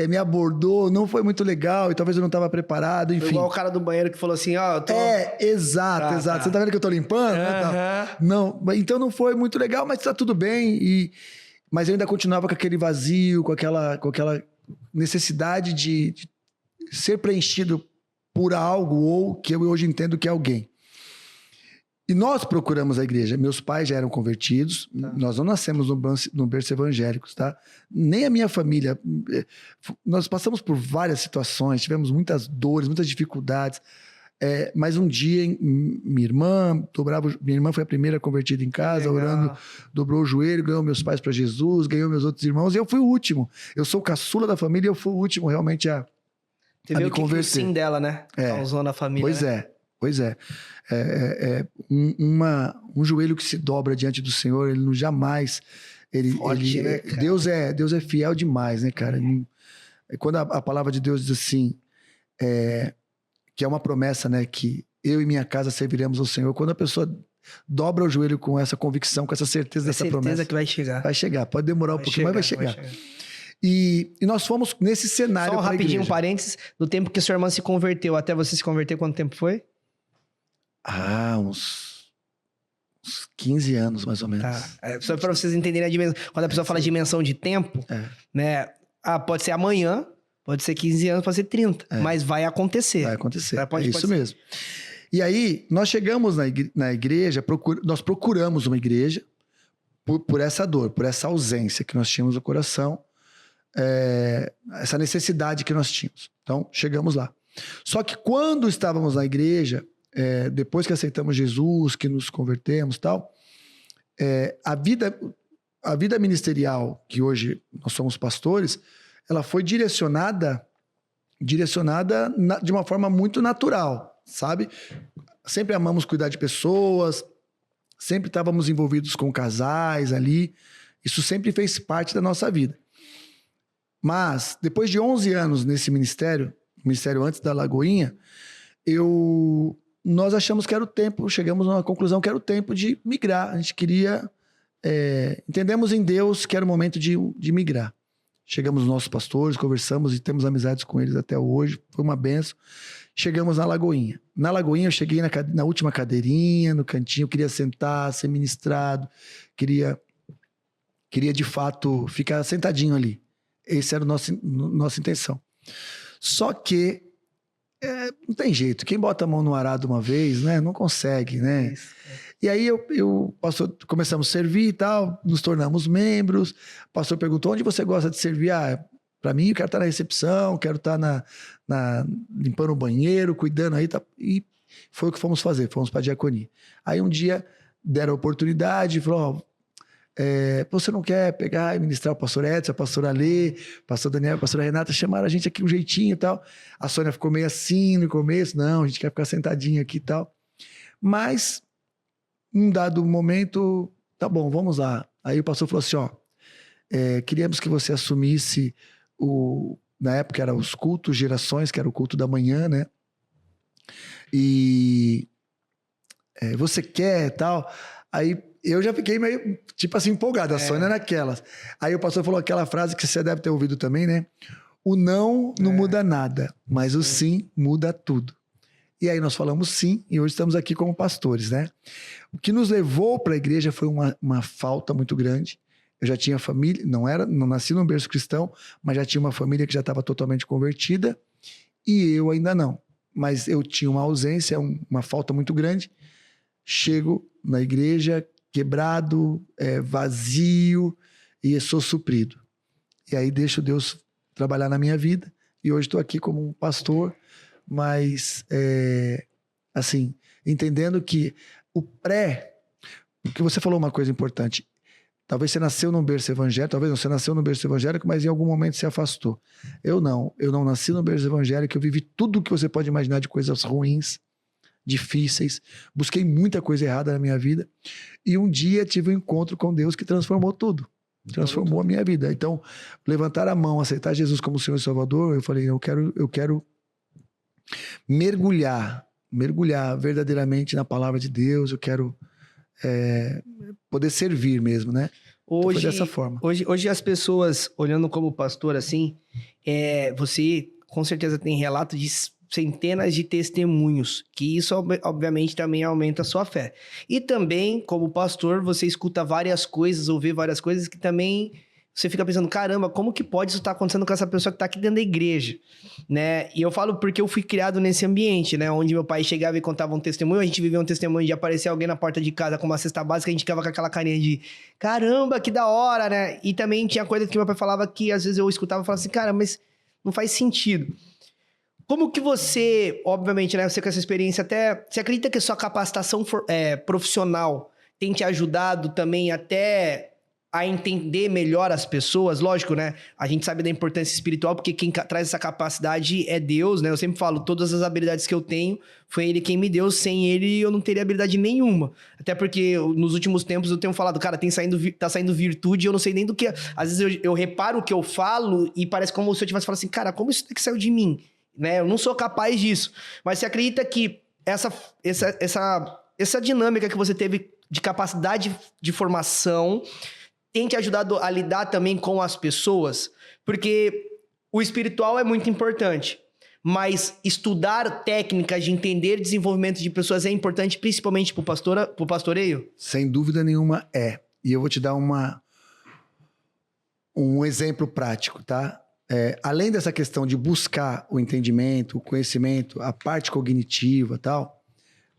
me abordou, não foi muito legal e talvez eu não estava preparado, enfim. Igual o cara do banheiro que falou assim, ó, eu tô... Exato. Você tá vendo que eu tô limpando? Né, não, então não foi muito legal, mas tá tudo bem. Mas eu ainda continuava com aquele vazio, com aquela necessidade de ser preenchido por algo ou que eu hoje entendo que é alguém. E nós procuramos a igreja. Meus pais já eram convertidos. Tá. Nós não nascemos no berço evangélico, tá? Nem a minha família. Nós passamos por várias situações, tivemos muitas dores, muitas dificuldades. Mas um dia, minha irmã foi a primeira convertida em casa, orando, dobrou o joelho, ganhou meus pais para Jesus, ganhou meus outros irmãos, e eu fui o último. Eu sou o caçula da família e eu fui o último realmente a me converter. O sim dela, né? Causou na família. Pois é. Um joelho que se dobra diante do Senhor, ele não jamais... Forte, né, cara? Deus é fiel demais, né, cara? Quando a palavra de Deus diz assim, que é uma promessa, né, que eu e minha casa serviremos ao Senhor, quando a pessoa dobra o joelho com essa convicção, com essa certeza dessa promessa... certeza que vai chegar. Vai chegar, pode demorar um pouquinho, mas vai chegar. E nós fomos nesse cenário. Só um rapidinho, parênteses, do tempo que sua irmã se converteu até você se converter, quanto tempo foi? Uns 15 anos, mais ou menos. Tá. Só para vocês entenderem a dimensão. Quando a pessoa fala dimensão de tempo, né? Pode ser amanhã, pode ser 15 anos, pode ser 30. Mas vai acontecer. Vai acontecer. É isso mesmo. E aí, nós chegamos na igreja, nós procuramos uma igreja por essa dor, por essa ausência que nós tínhamos no coração, essa necessidade que nós tínhamos. Então, chegamos lá. Só que quando estávamos na igreja, depois que aceitamos Jesus, que nos convertemos e tal, a vida ministerial, que hoje nós somos pastores, ela foi direcionada de uma forma muito natural, sabe? Sempre amamos cuidar de pessoas, sempre estávamos envolvidos com casais ali, isso sempre fez parte da nossa vida. Mas, depois de 11 anos nesse ministério antes da Lagoinha, nós achamos que era o tempo, chegamos a uma conclusão que era o tempo de migrar. A gente queria... entendemos em Deus que era o momento de migrar. Chegamos nos nossos pastores, conversamos e temos amizades com eles até hoje. Foi uma benção. Chegamos na Lagoinha. Na Lagoinha eu cheguei na última cadeirinha, no cantinho, queria sentar, ser ministrado, queria de fato ficar sentadinho ali. Essa era a nossa intenção. Só que não tem jeito. Quem bota a mão no arado uma vez, né, não consegue, né? E aí começamos a servir e tal, nos tornamos membros. O pastor perguntou, onde você gosta de servir? Para mim, eu quero estar na recepção, quero estar limpando o banheiro, cuidando aí. Tá. E foi o que fomos fazer, fomos para a diaconia. Aí um dia deram a oportunidade, falou, você não quer pegar e ministrar o pastor Edson, a pastora Alê, o pastor Daniel, a pastora Renata, chamaram a gente aqui um jeitinho e tal. A Sônia ficou meio assim no começo, não, a gente quer ficar sentadinho aqui e tal. Mas, num dado momento, tá bom, vamos lá. Aí o pastor falou assim, queríamos que você assumisse na época era os cultos gerações, que era o culto da manhã, né? E você quer e tal? Aí eu já fiquei meio, tipo assim, empolgado. A Sônia naquelas. Aí o pastor falou aquela frase que você deve ter ouvido também, né? O não muda nada, mas o sim muda tudo. E aí nós falamos sim, e hoje estamos aqui como pastores, né? O que nos levou para a igreja foi uma falta muito grande. Eu já tinha família, não nasci num berço cristão, mas já tinha uma família que já estava totalmente convertida, e eu ainda não. Mas eu tinha uma ausência, uma falta muito grande. Chego na igreja quebrado, vazio, e sou suprido. E aí deixo Deus trabalhar na minha vida, e hoje estou aqui como um pastor, mas, assim, entendendo que porque você falou uma coisa importante, talvez você nasceu num berço evangélico, talvez você nasceu num berço evangélico, mas em algum momento se afastou. Eu não nasci num berço evangélico, eu vivi tudo o que você pode imaginar de coisas ruins, difíceis, busquei muita coisa errada na minha vida, e um dia tive um encontro com Deus que transformou tudo, transformou a minha vida. Então, levantar a mão, aceitar Jesus como Senhor e Salvador, eu falei, eu quero mergulhar verdadeiramente na palavra de Deus, eu quero poder servir mesmo, né? Foi dessa forma. Hoje as pessoas, olhando como pastor assim, você com certeza tem relato de centenas de testemunhos, que isso obviamente também aumenta a sua fé. E também, como pastor, você escuta várias coisas, ou vê várias coisas que também você fica pensando, caramba, como que pode isso estar acontecendo com essa pessoa que está aqui dentro da igreja, né? E eu falo porque eu fui criado nesse ambiente, né? Onde meu pai chegava e contava um testemunho, a gente vivia um testemunho de aparecer alguém na porta de casa com uma cesta básica, a gente ficava com aquela carinha de, caramba, que da hora, né? E também tinha coisa que meu pai falava que às vezes eu escutava e falava assim, cara, mas não faz sentido. Como que você, obviamente, né, você com essa experiência até, você acredita que a sua capacitação profissional tem te ajudado também até a entender melhor as pessoas? Lógico, né, a gente sabe da importância espiritual, porque quem traz essa capacidade é Deus, né, eu sempre falo, todas as habilidades que eu tenho, foi Ele quem me deu, sem Ele eu não teria habilidade nenhuma, até porque nos últimos tempos eu tenho falado, cara, tá saindo virtude, eu não sei nem do que, às vezes eu reparo o que eu falo e parece como se eu tivesse falado assim, cara, como isso que saiu de mim? Né? Eu não sou capaz disso. Mas você acredita que essa dinâmica que você teve de capacidade de formação tem te ajudado a lidar também com as pessoas? Porque o espiritual é muito importante, mas estudar técnicas de entender desenvolvimento de pessoas é importante, principalmente para o pastoreio? Sem dúvida nenhuma é. E eu vou te dar um exemplo prático, tá? Além dessa questão de buscar o entendimento, o conhecimento, a parte cognitiva e tal,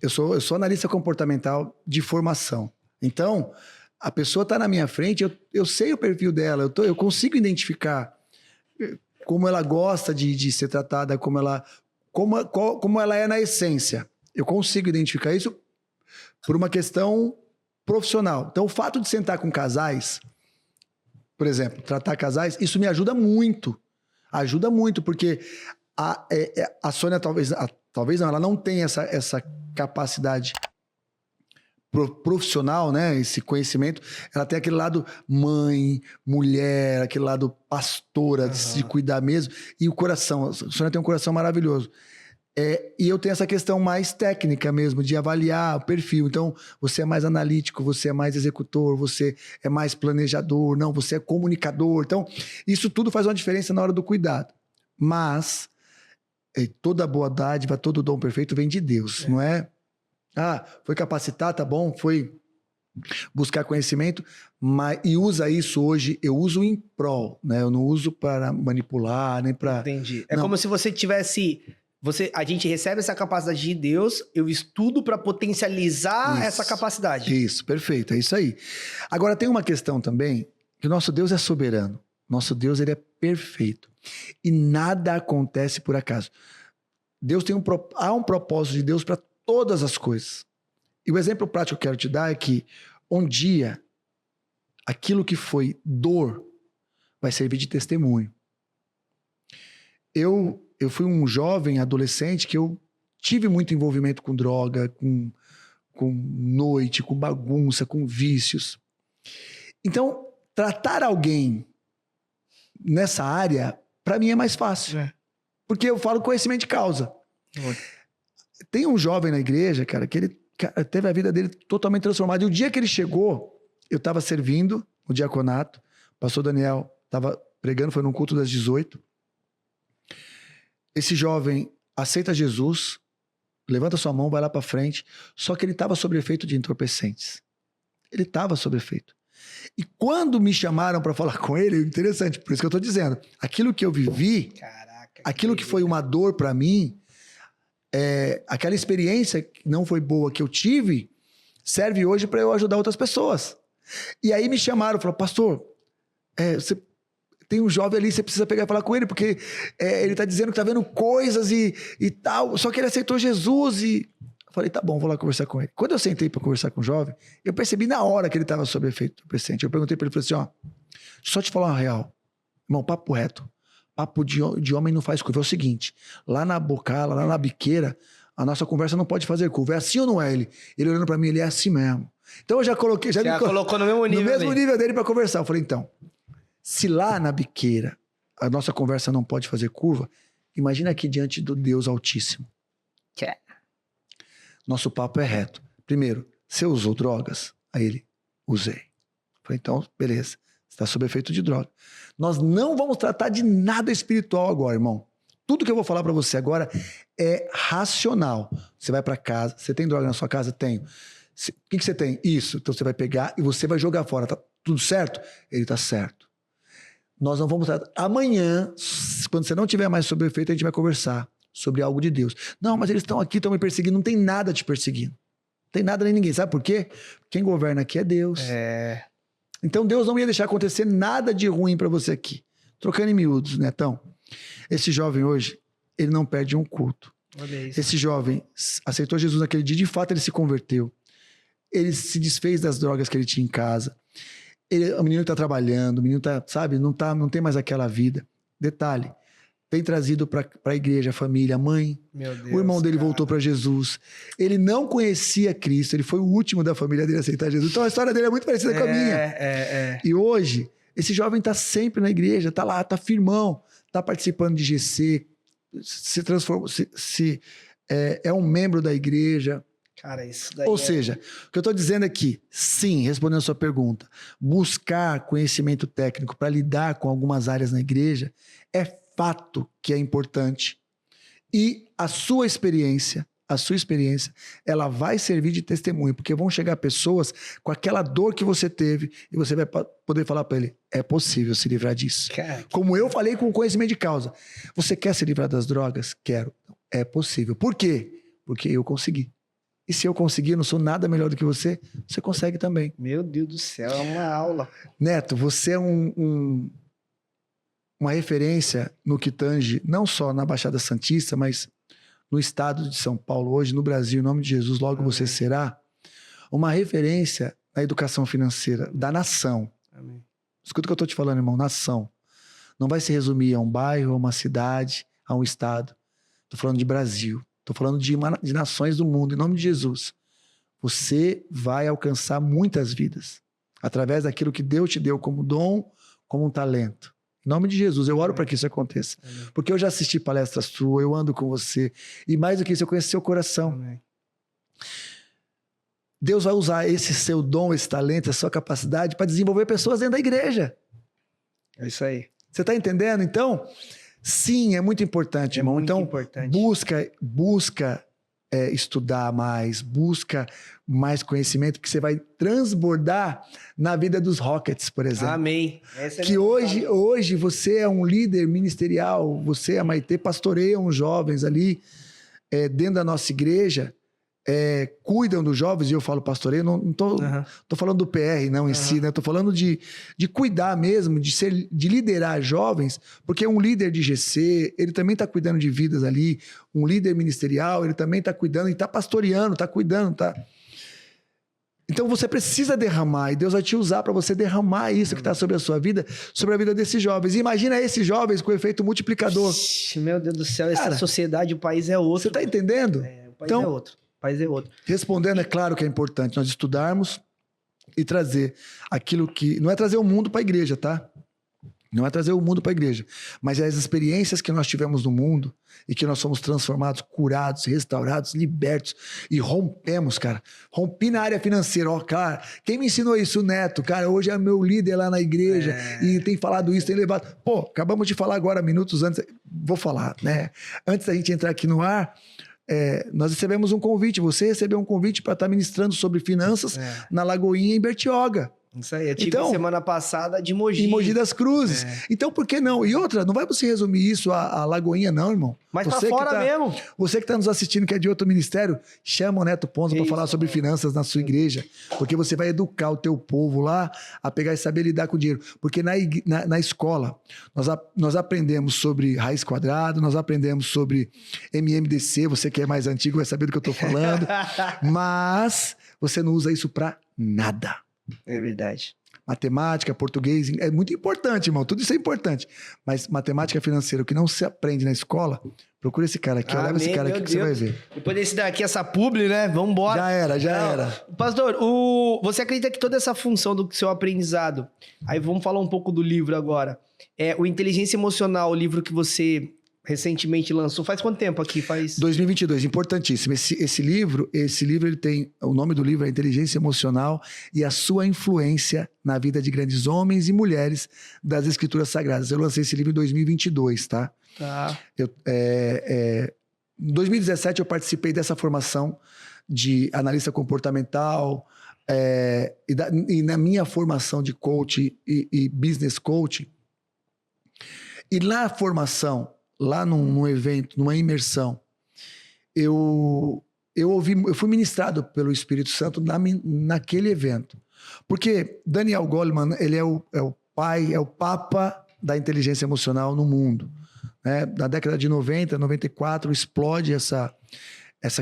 eu sou analista comportamental de formação. Então, a pessoa está na minha frente, eu sei o perfil dela, eu consigo identificar como ela gosta de ser tratada, como ela é na essência. Eu consigo identificar isso por uma questão profissional. Então, o fato de sentar com casais, por exemplo, tratar casais, isso me ajuda muito. Ajuda muito, porque a Sônia talvez não, ela não tem essa capacidade profissional, né? Esse conhecimento. Ela tem aquele lado mãe, mulher, aquele lado pastora, de se cuidar mesmo. E o coração. A Sônia tem um coração maravilhoso. E eu tenho essa questão mais técnica mesmo, de avaliar o perfil. Então, você é mais analítico, você é mais executor, você é mais planejador, não, você é comunicador. Então, isso tudo faz uma diferença na hora do cuidado. Mas, toda boa dádiva, todo dom perfeito vem de Deus, não é? Foi capacitar, tá bom, foi buscar conhecimento, e usa isso hoje, eu uso em prol, né? Eu não uso para manipular, nem para... Entendi. Como se você tivesse... A gente recebe essa capacidade de Deus, eu estudo para potencializar essa capacidade. Isso, perfeito, é isso aí. Agora, tem uma questão também, que o nosso Deus é soberano. Nosso Deus, ele é perfeito. E nada acontece por acaso. Há um propósito de Deus para todas as coisas. E o exemplo prático que eu quero te dar é que um dia, aquilo que foi dor vai servir de testemunho. Eu fui um jovem adolescente que eu tive muito envolvimento com droga, com noite, com bagunça, com vícios. Então, tratar alguém nessa área, para mim é mais fácil. Porque eu falo conhecimento de causa. Tem um jovem na igreja, cara, que ele teve a vida dele totalmente transformada. E o dia que ele chegou, eu estava servindo no diaconato, o pastor Daniel estava pregando, foi num culto das 18. Esse jovem aceita Jesus, levanta sua mão, vai lá para frente, só que ele estava sob efeito de entorpecentes. Ele estava sob efeito. E quando me chamaram para falar com ele, interessante, por isso que eu estou dizendo, aquilo que eu vivi, aquilo que foi uma dor para mim, aquela experiência que não foi boa que eu tive, serve hoje para eu ajudar outras pessoas. E aí me chamaram, falaram, pastor, você tem um jovem ali, você precisa pegar e falar com ele, porque ele tá dizendo que tá vendo coisas e tal, só que ele aceitou Jesus e... Eu falei, tá bom, vou lá conversar com ele. Quando eu sentei para conversar com o jovem, eu percebi na hora que ele tava sob efeito do presente. Eu perguntei para ele, falei assim, só te falar uma real, irmão, papo reto, papo de homem não faz curva. É o seguinte, lá na bocala, lá na biqueira, a nossa conversa não pode fazer curva. É assim ou não é ele? Ele olhando para mim, ele é assim mesmo. Então eu já coloquei... Já colocou no mesmo nível. No mesmo nível dele para conversar. Eu falei, então... Se lá na biqueira a nossa conversa não pode fazer curva, imagina aqui diante do Deus Altíssimo. Nosso papo é reto. Primeiro, você usou drogas? Aí ele, usei. Falei, então, beleza. Você está sob efeito de droga. Nós não vamos tratar de nada espiritual agora, irmão. Tudo que eu vou falar para você agora é racional. Você vai para casa, você tem droga na sua casa? Tenho. O que você tem? Isso. Então você vai pegar e você vai jogar fora. Tá tudo certo? Ele tá certo. Nós não vamos tratar. Amanhã, quando você não tiver mais sob efeito, a gente vai conversar sobre algo de Deus. Não, mas eles estão aqui, estão me perseguindo. Não tem nada te perseguindo. Não tem nada nem ninguém. Sabe por quê? Quem governa aqui é Deus. Então Deus não ia deixar acontecer nada de ruim para você aqui. Trocando em miúdos, Netão. Esse jovem hoje, ele não perde um culto. Olha isso. Esse jovem aceitou Jesus naquele dia, de fato ele se converteu. Ele se desfez das drogas que ele tinha em casa. O menino tá trabalhando, o menino tá, sabe, não tem mais aquela vida. Detalhe, tem trazido para a igreja, a família, a mãe. Meu Deus, o irmão dele voltou para Jesus. Ele não conhecia Cristo, ele foi o último da família dele a aceitar Jesus. Então a história dele é muito parecida com a minha. E hoje, esse jovem tá sempre na igreja, tá lá, tá firmão, tá participando de GC, se transformou, é um membro da igreja. Cara, isso daí Ou seja, o que eu estou dizendo aqui, sim, respondendo a sua pergunta, buscar conhecimento técnico para lidar com algumas áreas na igreja é fato que é importante. E a sua experiência, ela vai servir de testemunho, porque vão chegar pessoas com aquela dor que você teve e você vai poder falar para ele, é possível se livrar disso. Cara, como eu falei com conhecimento de causa. Você quer se livrar das drogas? Quero. É possível. Por quê? Porque eu consegui. E se eu conseguir, eu não sou nada melhor do que você, você consegue também. Meu Deus do céu, é uma aula. Neto, você é uma referência no que tange, não só na Baixada Santista, mas no estado de São Paulo hoje, no Brasil, em nome de Jesus, logo você será uma referência na educação financeira da nação. Amém. Escuta o que eu estou te falando, irmão, nação. Não vai se resumir a um bairro, a uma cidade, a um estado. Estou falando de Brasil. Estou falando de nações do mundo, em nome de Jesus. Você vai alcançar muitas vidas através daquilo que Deus te deu como dom, como um talento. Em nome de Jesus, eu oro para que isso aconteça. Amém. Porque eu já assisti palestras suas, eu ando com você. E mais do que isso, eu conheço seu coração. Amém. Deus vai usar esse seu dom, esse talento, essa sua capacidade para desenvolver pessoas dentro da igreja. É isso aí. Você está entendendo? Então, sim, é muito importante, irmão. Muito então, importante. busca estudar mais, busca mais conhecimento, que você vai transbordar na vida dos Rockets, por exemplo. Amém. Essa é que hoje você é um líder ministerial, você, a Maitê, pastoreia uns jovens ali dentro da nossa igreja, cuidam dos jovens, e eu falo pastoreio, não tô falando do PR não em si, né? Tô falando de cuidar mesmo, de liderar jovens, porque um líder de GC, ele também tá cuidando de vidas ali, um líder ministerial, ele também tá cuidando e tá pastoreando, tá cuidando, tá... Então você precisa derramar, e Deus vai te usar para você derramar isso que está sobre a sua vida, sobre a vida desses jovens. E imagina esses jovens com efeito multiplicador. Meu Deus do céu, essa sociedade, o país é outro. Você tá entendendo? O país é outro. País é outro. Respondendo, é claro que é importante nós estudarmos e trazer aquilo que... Não é trazer o mundo para a igreja, tá? Não é trazer o mundo para a igreja. Mas é as experiências que nós tivemos no mundo e que nós somos transformados, curados, restaurados, libertos e rompemos, cara. Rompi na área financeira. Ó, cara, quem me ensinou isso? O Neto. Cara, hoje é meu líder lá na igreja e tem falado isso, tem levado... Pô, acabamos de falar agora, minutos antes... Vou falar, né? Antes da gente entrar aqui no ar... nós recebemos um convite, você recebeu um convite para estar ministrando sobre finanças na Lagoinha em Bertioga. Isso aí, eu tive semana passada de Mogi. Em Mogi das Cruzes. Então, por que não? E outra, não vai você resumir isso a Lagoinha não, irmão. Mas você pra fora mesmo. Você que está nos assistindo, que é de outro ministério, chama o Neto Ponza para falar sobre finanças na sua igreja. Porque você vai educar o teu povo lá a pegar e saber lidar com o dinheiro. Porque na escola, nós aprendemos sobre raiz quadrada, nós aprendemos sobre MMDC, você que é mais antigo vai saber do que eu estou falando. Mas você não usa isso para nada. É verdade. Matemática, português, é muito importante, irmão. Tudo isso é importante. Mas matemática financeira, o que não se aprende na escola, procura esse cara aqui. Leva esse cara aqui que você vai ver. Depois desse daqui, essa publi, né? Vamos embora. Já era. Pastor, você acredita que toda essa função do seu aprendizado... Aí vamos falar um pouco do livro agora. O Inteligência Emocional, o livro que você recentemente lançou. Faz quanto tempo aqui? Faz 2022, importantíssimo. Esse livro, ele tem... O nome do livro é Inteligência Emocional e a sua influência na vida de grandes homens e mulheres das Escrituras Sagradas. Eu lancei esse livro em 2022, tá? Tá. Em 2017 eu participei dessa formação de analista comportamental e na minha formação de coach e business coach. E na formação, lá num evento, numa imersão, eu fui ministrado pelo Espírito Santo naquele evento. Porque Daniel Goleman, ele é o pai, é o papa da inteligência emocional no mundo. Né? Na década de 90, 94, explode essa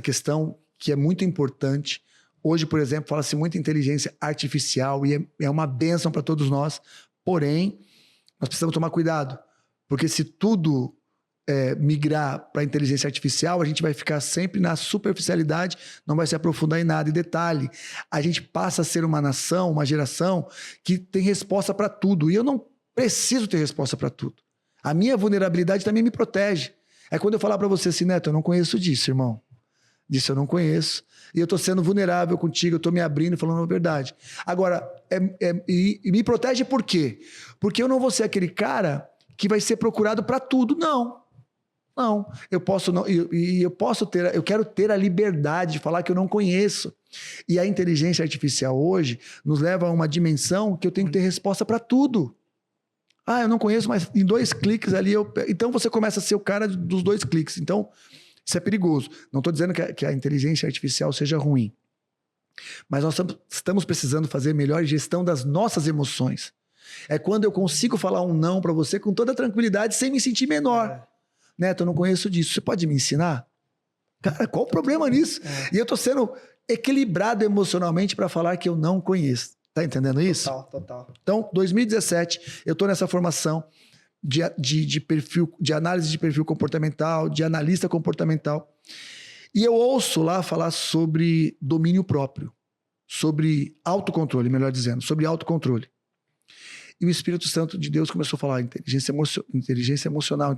questão que é muito importante. Hoje, por exemplo, fala-se muito em inteligência artificial e é uma bênção para todos nós. Porém, nós precisamos tomar cuidado. Porque se tudo migrar para a inteligência artificial, a gente vai ficar sempre na superficialidade, não vai se aprofundar em nada. E detalhe, a gente passa a ser uma nação, uma geração que tem resposta para tudo. E eu não preciso ter resposta para tudo. A minha vulnerabilidade também me protege. É quando eu falar para você assim, Neto, eu não conheço disso, irmão. Disso eu não conheço. E eu estou sendo vulnerável contigo, eu estou me abrindo, falando a verdade. Agora, e me protege por quê? Porque eu não vou ser aquele cara que vai ser procurado para tudo, não. Não, eu quero ter a liberdade de falar que eu não conheço. E a inteligência artificial hoje nos leva a uma dimensão que eu tenho que ter resposta para tudo. Eu não conheço, mas em 2 cliques ali então você começa a ser o cara dos 2 cliques. Então, isso é perigoso. Não estou dizendo que a inteligência artificial seja ruim. Mas nós estamos precisando fazer melhor gestão das nossas emoções. É quando eu consigo falar um não para você com toda tranquilidade, sem me sentir menor. Neto, eu não conheço disso. Você pode me ensinar? Cara, qual o problema nisso? E eu tô sendo equilibrado emocionalmente para falar que eu não conheço. Tá entendendo isso? Total. Então, 2017, eu tô nessa formação de perfil, de análise de perfil comportamental, de analista comportamental. E eu ouço lá falar sobre domínio próprio, sobre autocontrole, melhor dizendo, sobre autocontrole. E o Espírito Santo de Deus começou a falar inteligência emocional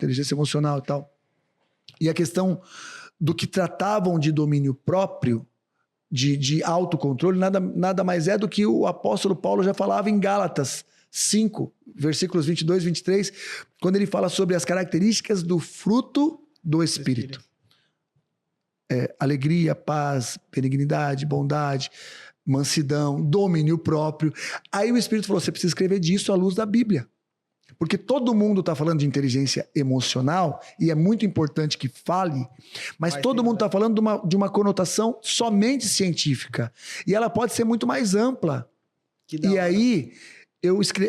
e tal. E a questão do que tratavam de domínio próprio, de autocontrole, nada mais é do que o apóstolo Paulo já falava em Gálatas 5, versículos 22 e 23, quando ele fala sobre as características do fruto do Espírito. Alegria, paz, benignidade, bondade, mansidão, domínio próprio. Aí o Espírito falou, você precisa escrever disso à luz da Bíblia. Porque todo mundo está falando de inteligência emocional, e é muito importante que fale, mas todo mundo está falando de uma conotação somente científica. E ela pode ser muito mais ampla. E aí,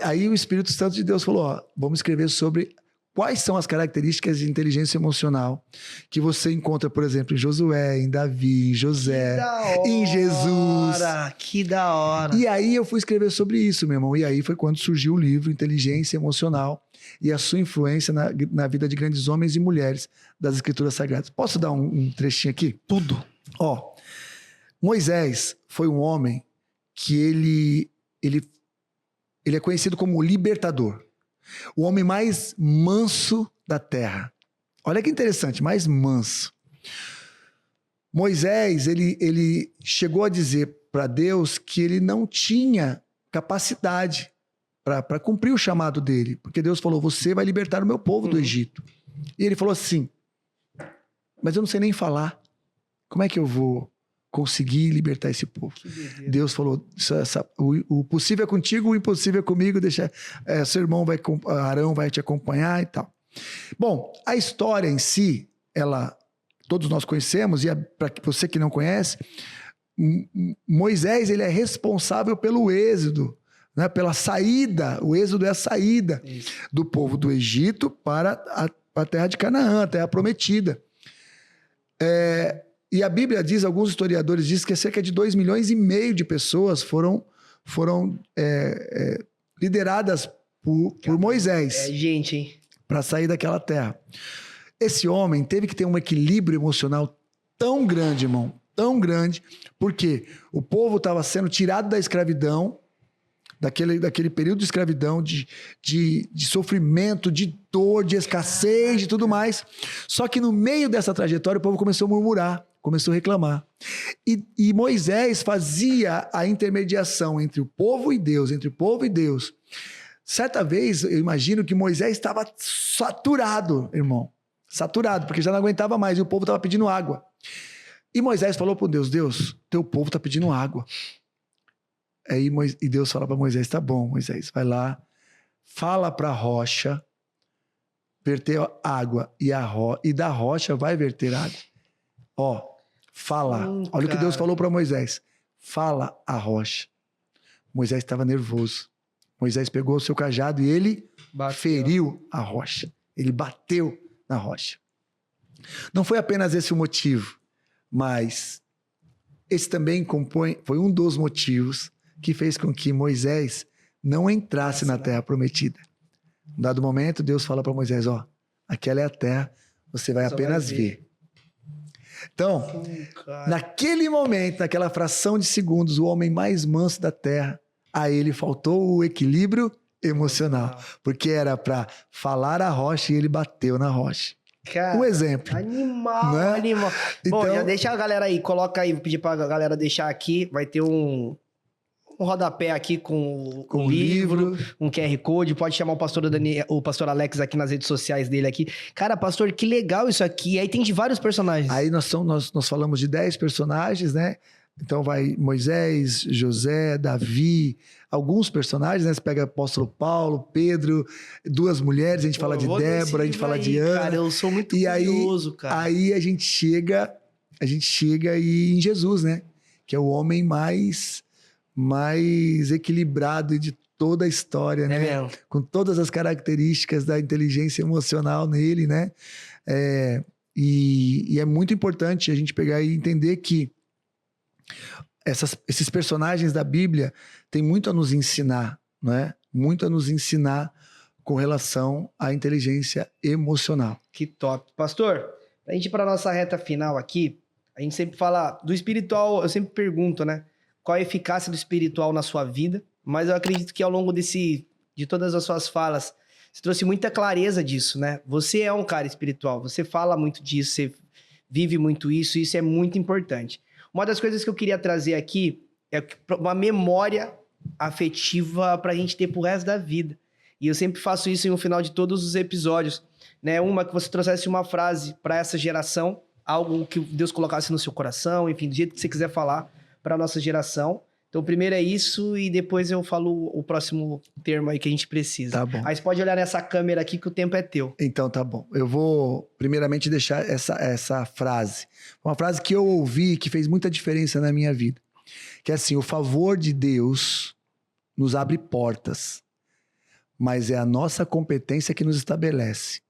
aí o Espírito Santo de Deus falou, vamos escrever sobre quais são as características de inteligência emocional que você encontra, por exemplo, em Josué, em Davi, em José, em Jesus. Que da hora! E aí eu fui escrever sobre isso, meu irmão. E aí foi quando surgiu o livro Inteligência Emocional e a sua influência na vida de grandes homens e mulheres das Escrituras Sagradas. Posso dar um trechinho aqui? Tudo. Moisés foi um homem que ele é conhecido como o libertador. O homem mais manso da terra. Olha que interessante, mais manso. Moisés, ele chegou a dizer para Deus que ele não tinha capacidade para cumprir o chamado dele. Porque Deus falou, você vai libertar o meu povo do Egito. E ele falou assim, mas eu não sei nem falar. Como é que eu vou conseguir libertar esse povo? Deus falou, o possível é contigo, o impossível é comigo, seu irmão Arão vai te acompanhar e tal. Bom, a história em si, todos nós conhecemos, e para você que não conhece, Moisés, ele é responsável pelo êxodo, né, pela saída. O êxodo é a saída do povo do Egito para a terra de Canaã, a terra prometida. E a Bíblia diz, alguns historiadores dizem que cerca de 2,5 milhões de pessoas foram lideradas por Moisés. Gente, hein? Para sair daquela terra. Esse homem teve que ter um equilíbrio emocional tão grande, irmão, tão grande, porque o povo estava sendo tirado da escravidão, daquele período de escravidão, de sofrimento, de dor, de escassez, de tudo mais. Só que no meio dessa trajetória, o povo começou a murmurar, começou a reclamar. E Moisés fazia a intermediação entre o povo e Deus, entre o povo e Deus. Certa vez, eu imagino que Moisés estava saturado, irmão. Saturado, porque já não aguentava mais e o povo estava pedindo água. E Moisés falou para Deus, Deus, teu povo está pedindo água. Aí e Deus fala para Moisés, tá bom, Moisés, vai lá, fala para a rocha verter água e da rocha vai verter água. Ó, fala. Olha o que Deus falou para Moisés. Fala a rocha. Moisés estava nervoso. Moisés pegou o seu cajado e ele feriu a rocha. Ele bateu na rocha. Não foi apenas esse o motivo, mas esse também foi um dos motivos que fez com que Moisés não entrasse na terra prometida. Em dado momento, Deus fala para Moisés, ó, aquela é a terra, você vai apenas ver. Então, naquele momento, naquela fração de segundos, o homem mais manso da terra, a ele faltou o equilíbrio emocional, porque era para falar a rocha e ele bateu na rocha. Cara, um exemplo. Animal, né? animal. Então, bom, já deixa a galera aí, coloca aí, vou pedir pra galera deixar aqui, vai ter um rodapé aqui com o livro, um QR Code, pode chamar o pastor Alex aqui nas redes sociais dele aqui. Cara, pastor, que legal isso aqui. Aí tem de vários personagens. Aí nós falamos de 10 personagens, né? Então vai Moisés, José, Davi, alguns personagens, né? Você pega o apóstolo Paulo, Pedro, 2 mulheres, a gente fala de Débora, a gente fala de Ana. Cara, eu sou muito curioso, cara. Aí a gente chega em Jesus, né? Que é o homem mais equilibrado de toda a história, né? Mesmo. Com todas as características da inteligência emocional nele, né? E é muito importante a gente pegar e entender que esses personagens da Bíblia têm muito a nos ensinar, né? Muito a nos ensinar com relação à inteligência emocional. Que top. Pastor, a gente ir para nossa reta final aqui, a gente sempre fala do espiritual, eu sempre pergunto, né? Qual a eficácia do espiritual na sua vida? Mas eu acredito que ao longo de todas as suas falas, você trouxe muita clareza disso, né? Você é um cara espiritual, você fala muito disso, você vive muito isso, e isso é muito importante. Uma das coisas que eu queria trazer aqui é uma memória afetiva pra gente ter pro resto da vida. E eu sempre faço isso no final de todos os episódios, né? Uma que você trouxesse uma frase para essa geração, algo que Deus colocasse no seu coração, enfim, do jeito que você quiser falar para nossa geração. Então, primeiro é isso e depois eu falo o próximo termo aí que a gente precisa. Tá bom. Aí você pode olhar nessa câmera aqui que o tempo é teu. Então, tá bom. Eu vou primeiramente deixar essa frase. Uma frase que eu ouvi que fez muita diferença na minha vida. Que é assim, o favor de Deus nos abre portas, mas é a nossa competência que nos estabelece.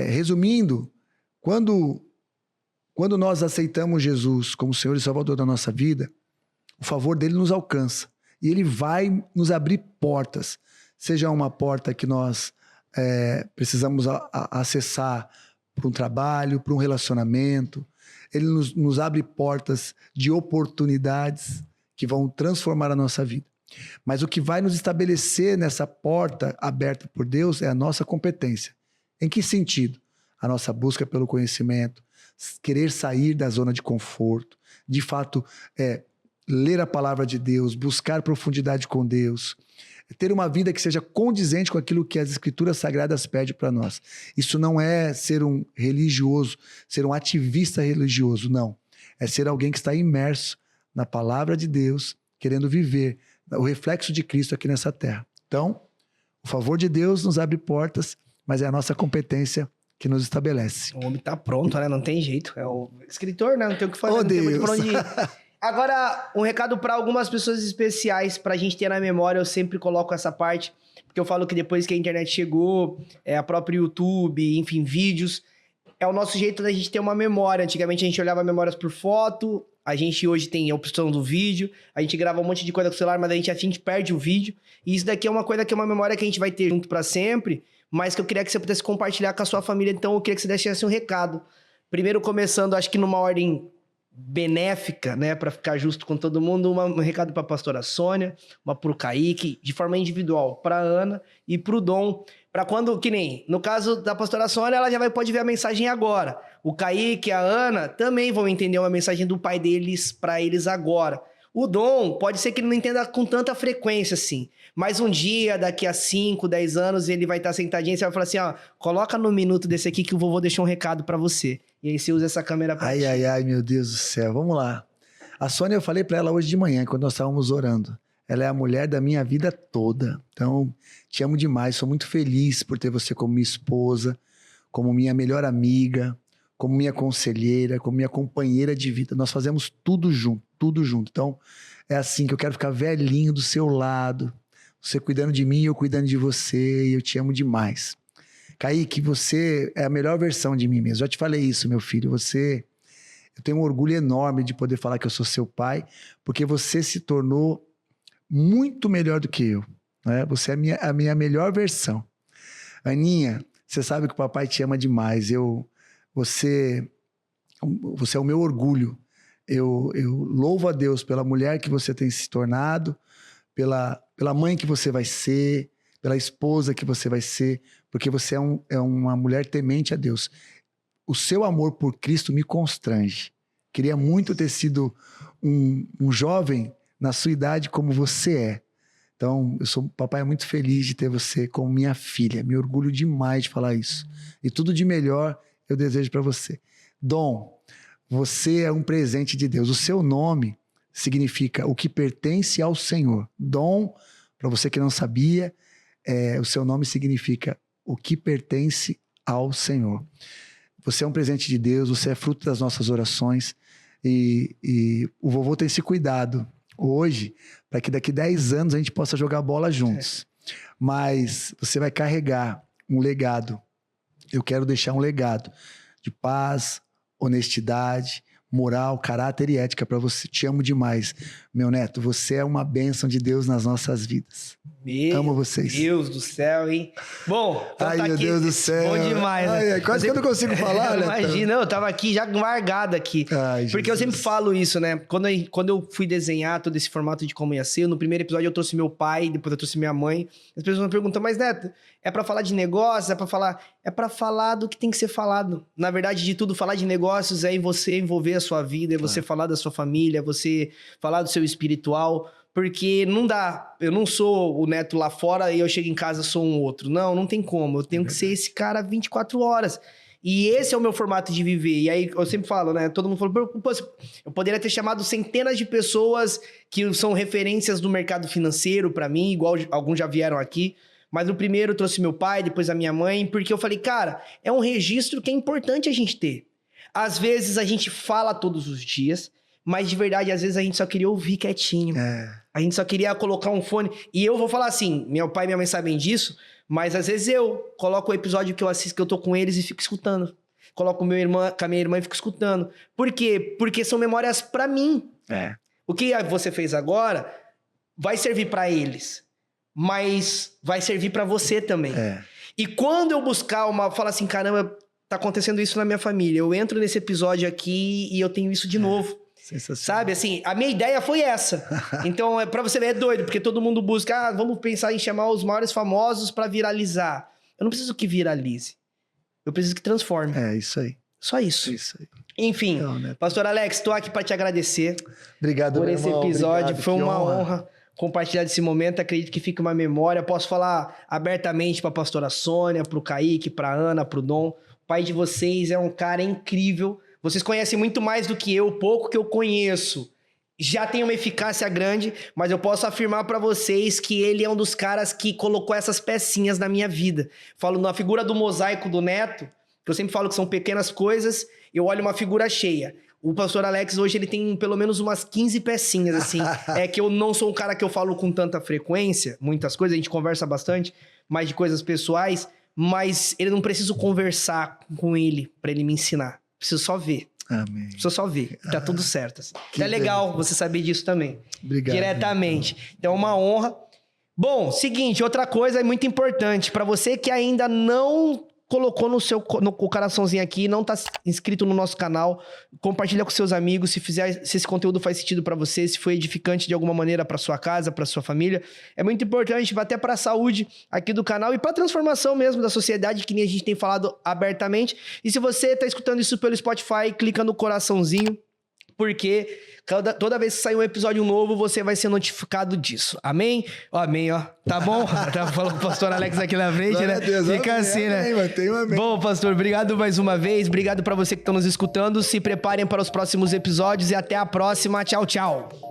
Resumindo, quando nós aceitamos Jesus como Senhor e Salvador da nossa vida, o favor dele nos alcança. E ele vai nos abrir portas. Seja uma porta que nós precisamos acessar para um trabalho, para um relacionamento. Ele nos abre portas de oportunidades que vão transformar a nossa vida. Mas o que vai nos estabelecer nessa porta aberta por Deus é a nossa competência. Em que sentido? A nossa busca pelo conhecimento, querer sair da zona de conforto, de fato, ler a palavra de Deus, buscar profundidade com Deus, ter uma vida que seja condizente com aquilo que as Escrituras Sagradas pedem para nós. Isso não é ser um religioso, ser um ativista religioso, não. É ser alguém que está imerso na palavra de Deus, querendo viver o reflexo de Cristo aqui nessa terra. Então, o favor de Deus nos abre portas, mas é a nossa competência que nos estabelece. O homem tá pronto, né? Não tem jeito. É o escritor, né? Não tem o que fazer, Oh, não tem muito Deus. pra onde ir. Agora, um recado para algumas pessoas especiais pra gente ter na memória, eu sempre coloco essa parte, porque eu falo que depois que a internet chegou, a próprio YouTube, enfim, vídeos, é o nosso jeito da gente ter uma memória. Antigamente a gente olhava memórias por foto, a gente hoje tem a opção do vídeo, a gente grava um monte de coisa com o celular, mas a gente perde o vídeo, e isso daqui é uma coisa que é uma memória que a gente vai ter junto pra sempre, mas que eu queria que você pudesse compartilhar com a sua família, então eu queria que você deixasse um recado. Primeiro começando, acho que numa ordem benéfica, né, para ficar justo com todo mundo, um recado para a pastora Sônia, uma para o Kaique, de forma individual, para a Ana e para o Dom, para quando, que nem, no caso da pastora Sônia, ela já pode ver a mensagem agora. O Kaique, a Ana, também vão entender uma mensagem do pai deles para eles agora. O Dom, pode ser que ele não entenda com tanta frequência assim, mas um dia, daqui a 5, 10 anos, ele vai estar sentadinho e você vai falar assim, ó, coloca no minuto desse aqui que o vovô deixou um recado pra você. E aí você usa essa câmera pra ti. Ai, meu Deus do céu. Vamos lá. A Sônia, eu falei pra ela hoje de manhã, quando nós estávamos orando. Ela é a mulher da minha vida toda. Então, te amo demais. Sou muito feliz por ter você como minha esposa, como minha melhor amiga, como minha conselheira, como minha companheira de vida. Nós fazemos tudo junto, tudo junto. Então, é assim que eu quero ficar velhinho do seu lado. Você cuidando de mim, eu cuidando de você, e eu te amo demais. Kaique, você é a melhor versão de mim mesmo. Já te falei isso, meu filho. Eu tenho um orgulho enorme de poder falar que eu sou seu pai, porque você se tornou muito melhor do que eu. Né? Você é a minha melhor versão. Aninha, você sabe que o papai te ama demais. Você é o meu orgulho. Eu louvo a Deus pela mulher que você tem se tornado, pela mãe que você vai ser, pela esposa que você vai ser, porque você é uma mulher temente a Deus. O seu amor por Cristo me constrange. Queria muito ter sido um jovem na sua idade como você é. Então, papai é muito feliz de ter você como minha filha. Me orgulho demais de falar isso. E tudo de melhor eu desejo para você. Dom, você é um presente de Deus. O seu nome significa o que pertence ao Senhor. Dom, para você que não sabia, o seu nome significa o que pertence ao Senhor. Você é um presente de Deus, você é fruto das nossas orações e o vovô tem se cuidado hoje para que daqui 10 anos a gente possa jogar bola juntos. Mas você vai carregar um legado. Eu quero deixar um legado de paz, honestidade, moral, caráter e ética para você. Te amo demais, meu neto. Você é uma bênção de Deus nas nossas vidas. Amo vocês. Meu Deus do céu, hein? Bom, ai, meu Deus do céu. Bom demais, né? Ai, quase que eu não consigo falar, né? Imagina, eu tava aqui já largado aqui. Ai, porque eu sempre falo isso, né? Quando eu fui desenhar todo esse formato de como ia ser, no primeiro episódio eu trouxe meu pai, depois eu trouxe minha mãe. As pessoas me perguntam, mas Neto, é pra falar de negócios? É pra falar do que tem que ser falado. Na verdade, de tudo, falar de negócios é você envolver a sua vida, é você falar da sua família, é você falar do seu espiritual. Porque não dá, eu não sou o Neto lá fora e eu chego em casa sou um outro. Não tem como, eu tenho que ser esse cara 24 horas. E esse é o meu formato de viver. E aí eu sempre falo, né? Todo mundo falou, pô, eu poderia ter chamado centenas de pessoas que são referências do mercado financeiro pra mim, igual alguns já vieram aqui. Mas no primeiro eu trouxe meu pai, depois a minha mãe, porque eu falei, cara, é um registro que é importante a gente ter. Às vezes a gente fala todos os dias, mas de verdade, às vezes a gente só queria ouvir quietinho. A gente só queria colocar um fone. E eu vou falar assim, meu pai e minha mãe sabem disso, mas às vezes eu coloco o episódio que eu assisto, que eu tô com eles e fico escutando. Coloco com a minha irmã e fico escutando. Por quê? Porque são memórias pra mim. O que você fez agora vai servir pra eles, mas vai servir pra você também. E quando eu buscar falar assim, caramba, tá acontecendo isso na minha família. Eu entro nesse episódio aqui e eu tenho isso de novo. Sabe, assim, a minha ideia foi essa. Então, pra você ver, é doido, porque todo mundo busca, vamos pensar em chamar os maiores famosos pra viralizar. Eu não preciso que viralize. Eu preciso que transforme. Isso aí. Só isso. Isso aí. Enfim, Não, né? Pastor Alex, tô aqui pra te agradecer. Obrigado, por esse irmão. episódio. Obrigado, foi uma honra. honra compartilhar desse momento. Acredito que fique uma memória. Posso falar abertamente pra pastora Sônia, pro Kaique, pra Ana, pro Dom. O pai de vocês é um cara incrível. Vocês conhecem muito mais do que eu, o pouco que eu conheço. Já tem uma eficácia grande, mas eu posso afirmar pra vocês que ele é um dos caras que colocou essas pecinhas na minha vida. Falo na figura do mosaico do Neto, que eu sempre falo que são pequenas coisas, eu olho uma figura cheia. O pastor Alex hoje ele tem pelo menos umas 15 pecinhas, assim. É que eu não sou um cara que eu falo com tanta frequência, muitas coisas, a gente conversa bastante, mais de coisas pessoais, mas eu não preciso conversar com ele pra ele me ensinar. Preciso só ver. Amém. Preciso só ver. Tá tudo certo. Assim. É legal você saber disso também. Obrigado. Diretamente. Então é uma honra. Bom, seguinte, outra coisa é muito importante. Pra você que ainda não colocou no coraçãozinho aqui, não tá inscrito no nosso canal, compartilha com seus amigos, se esse conteúdo faz sentido pra você, se foi edificante de alguma maneira pra sua casa, pra sua família. É muito importante, até pra saúde aqui do canal e pra transformação mesmo da sociedade, que nem a gente tem falado abertamente. E se você tá escutando isso pelo Spotify, clica no coraçãozinho, porque toda vez que sair um episódio novo, você vai ser notificado disso. Amém? Amém, ó. Tá bom? Tá falando com o pastor Alex aqui na frente, né? Deus, fica amém, assim, amém, né? Tem um amém. Bom, pastor, obrigado mais uma vez. Obrigado pra você que tá nos escutando. Se preparem para os próximos episódios e até a próxima. Tchau, tchau.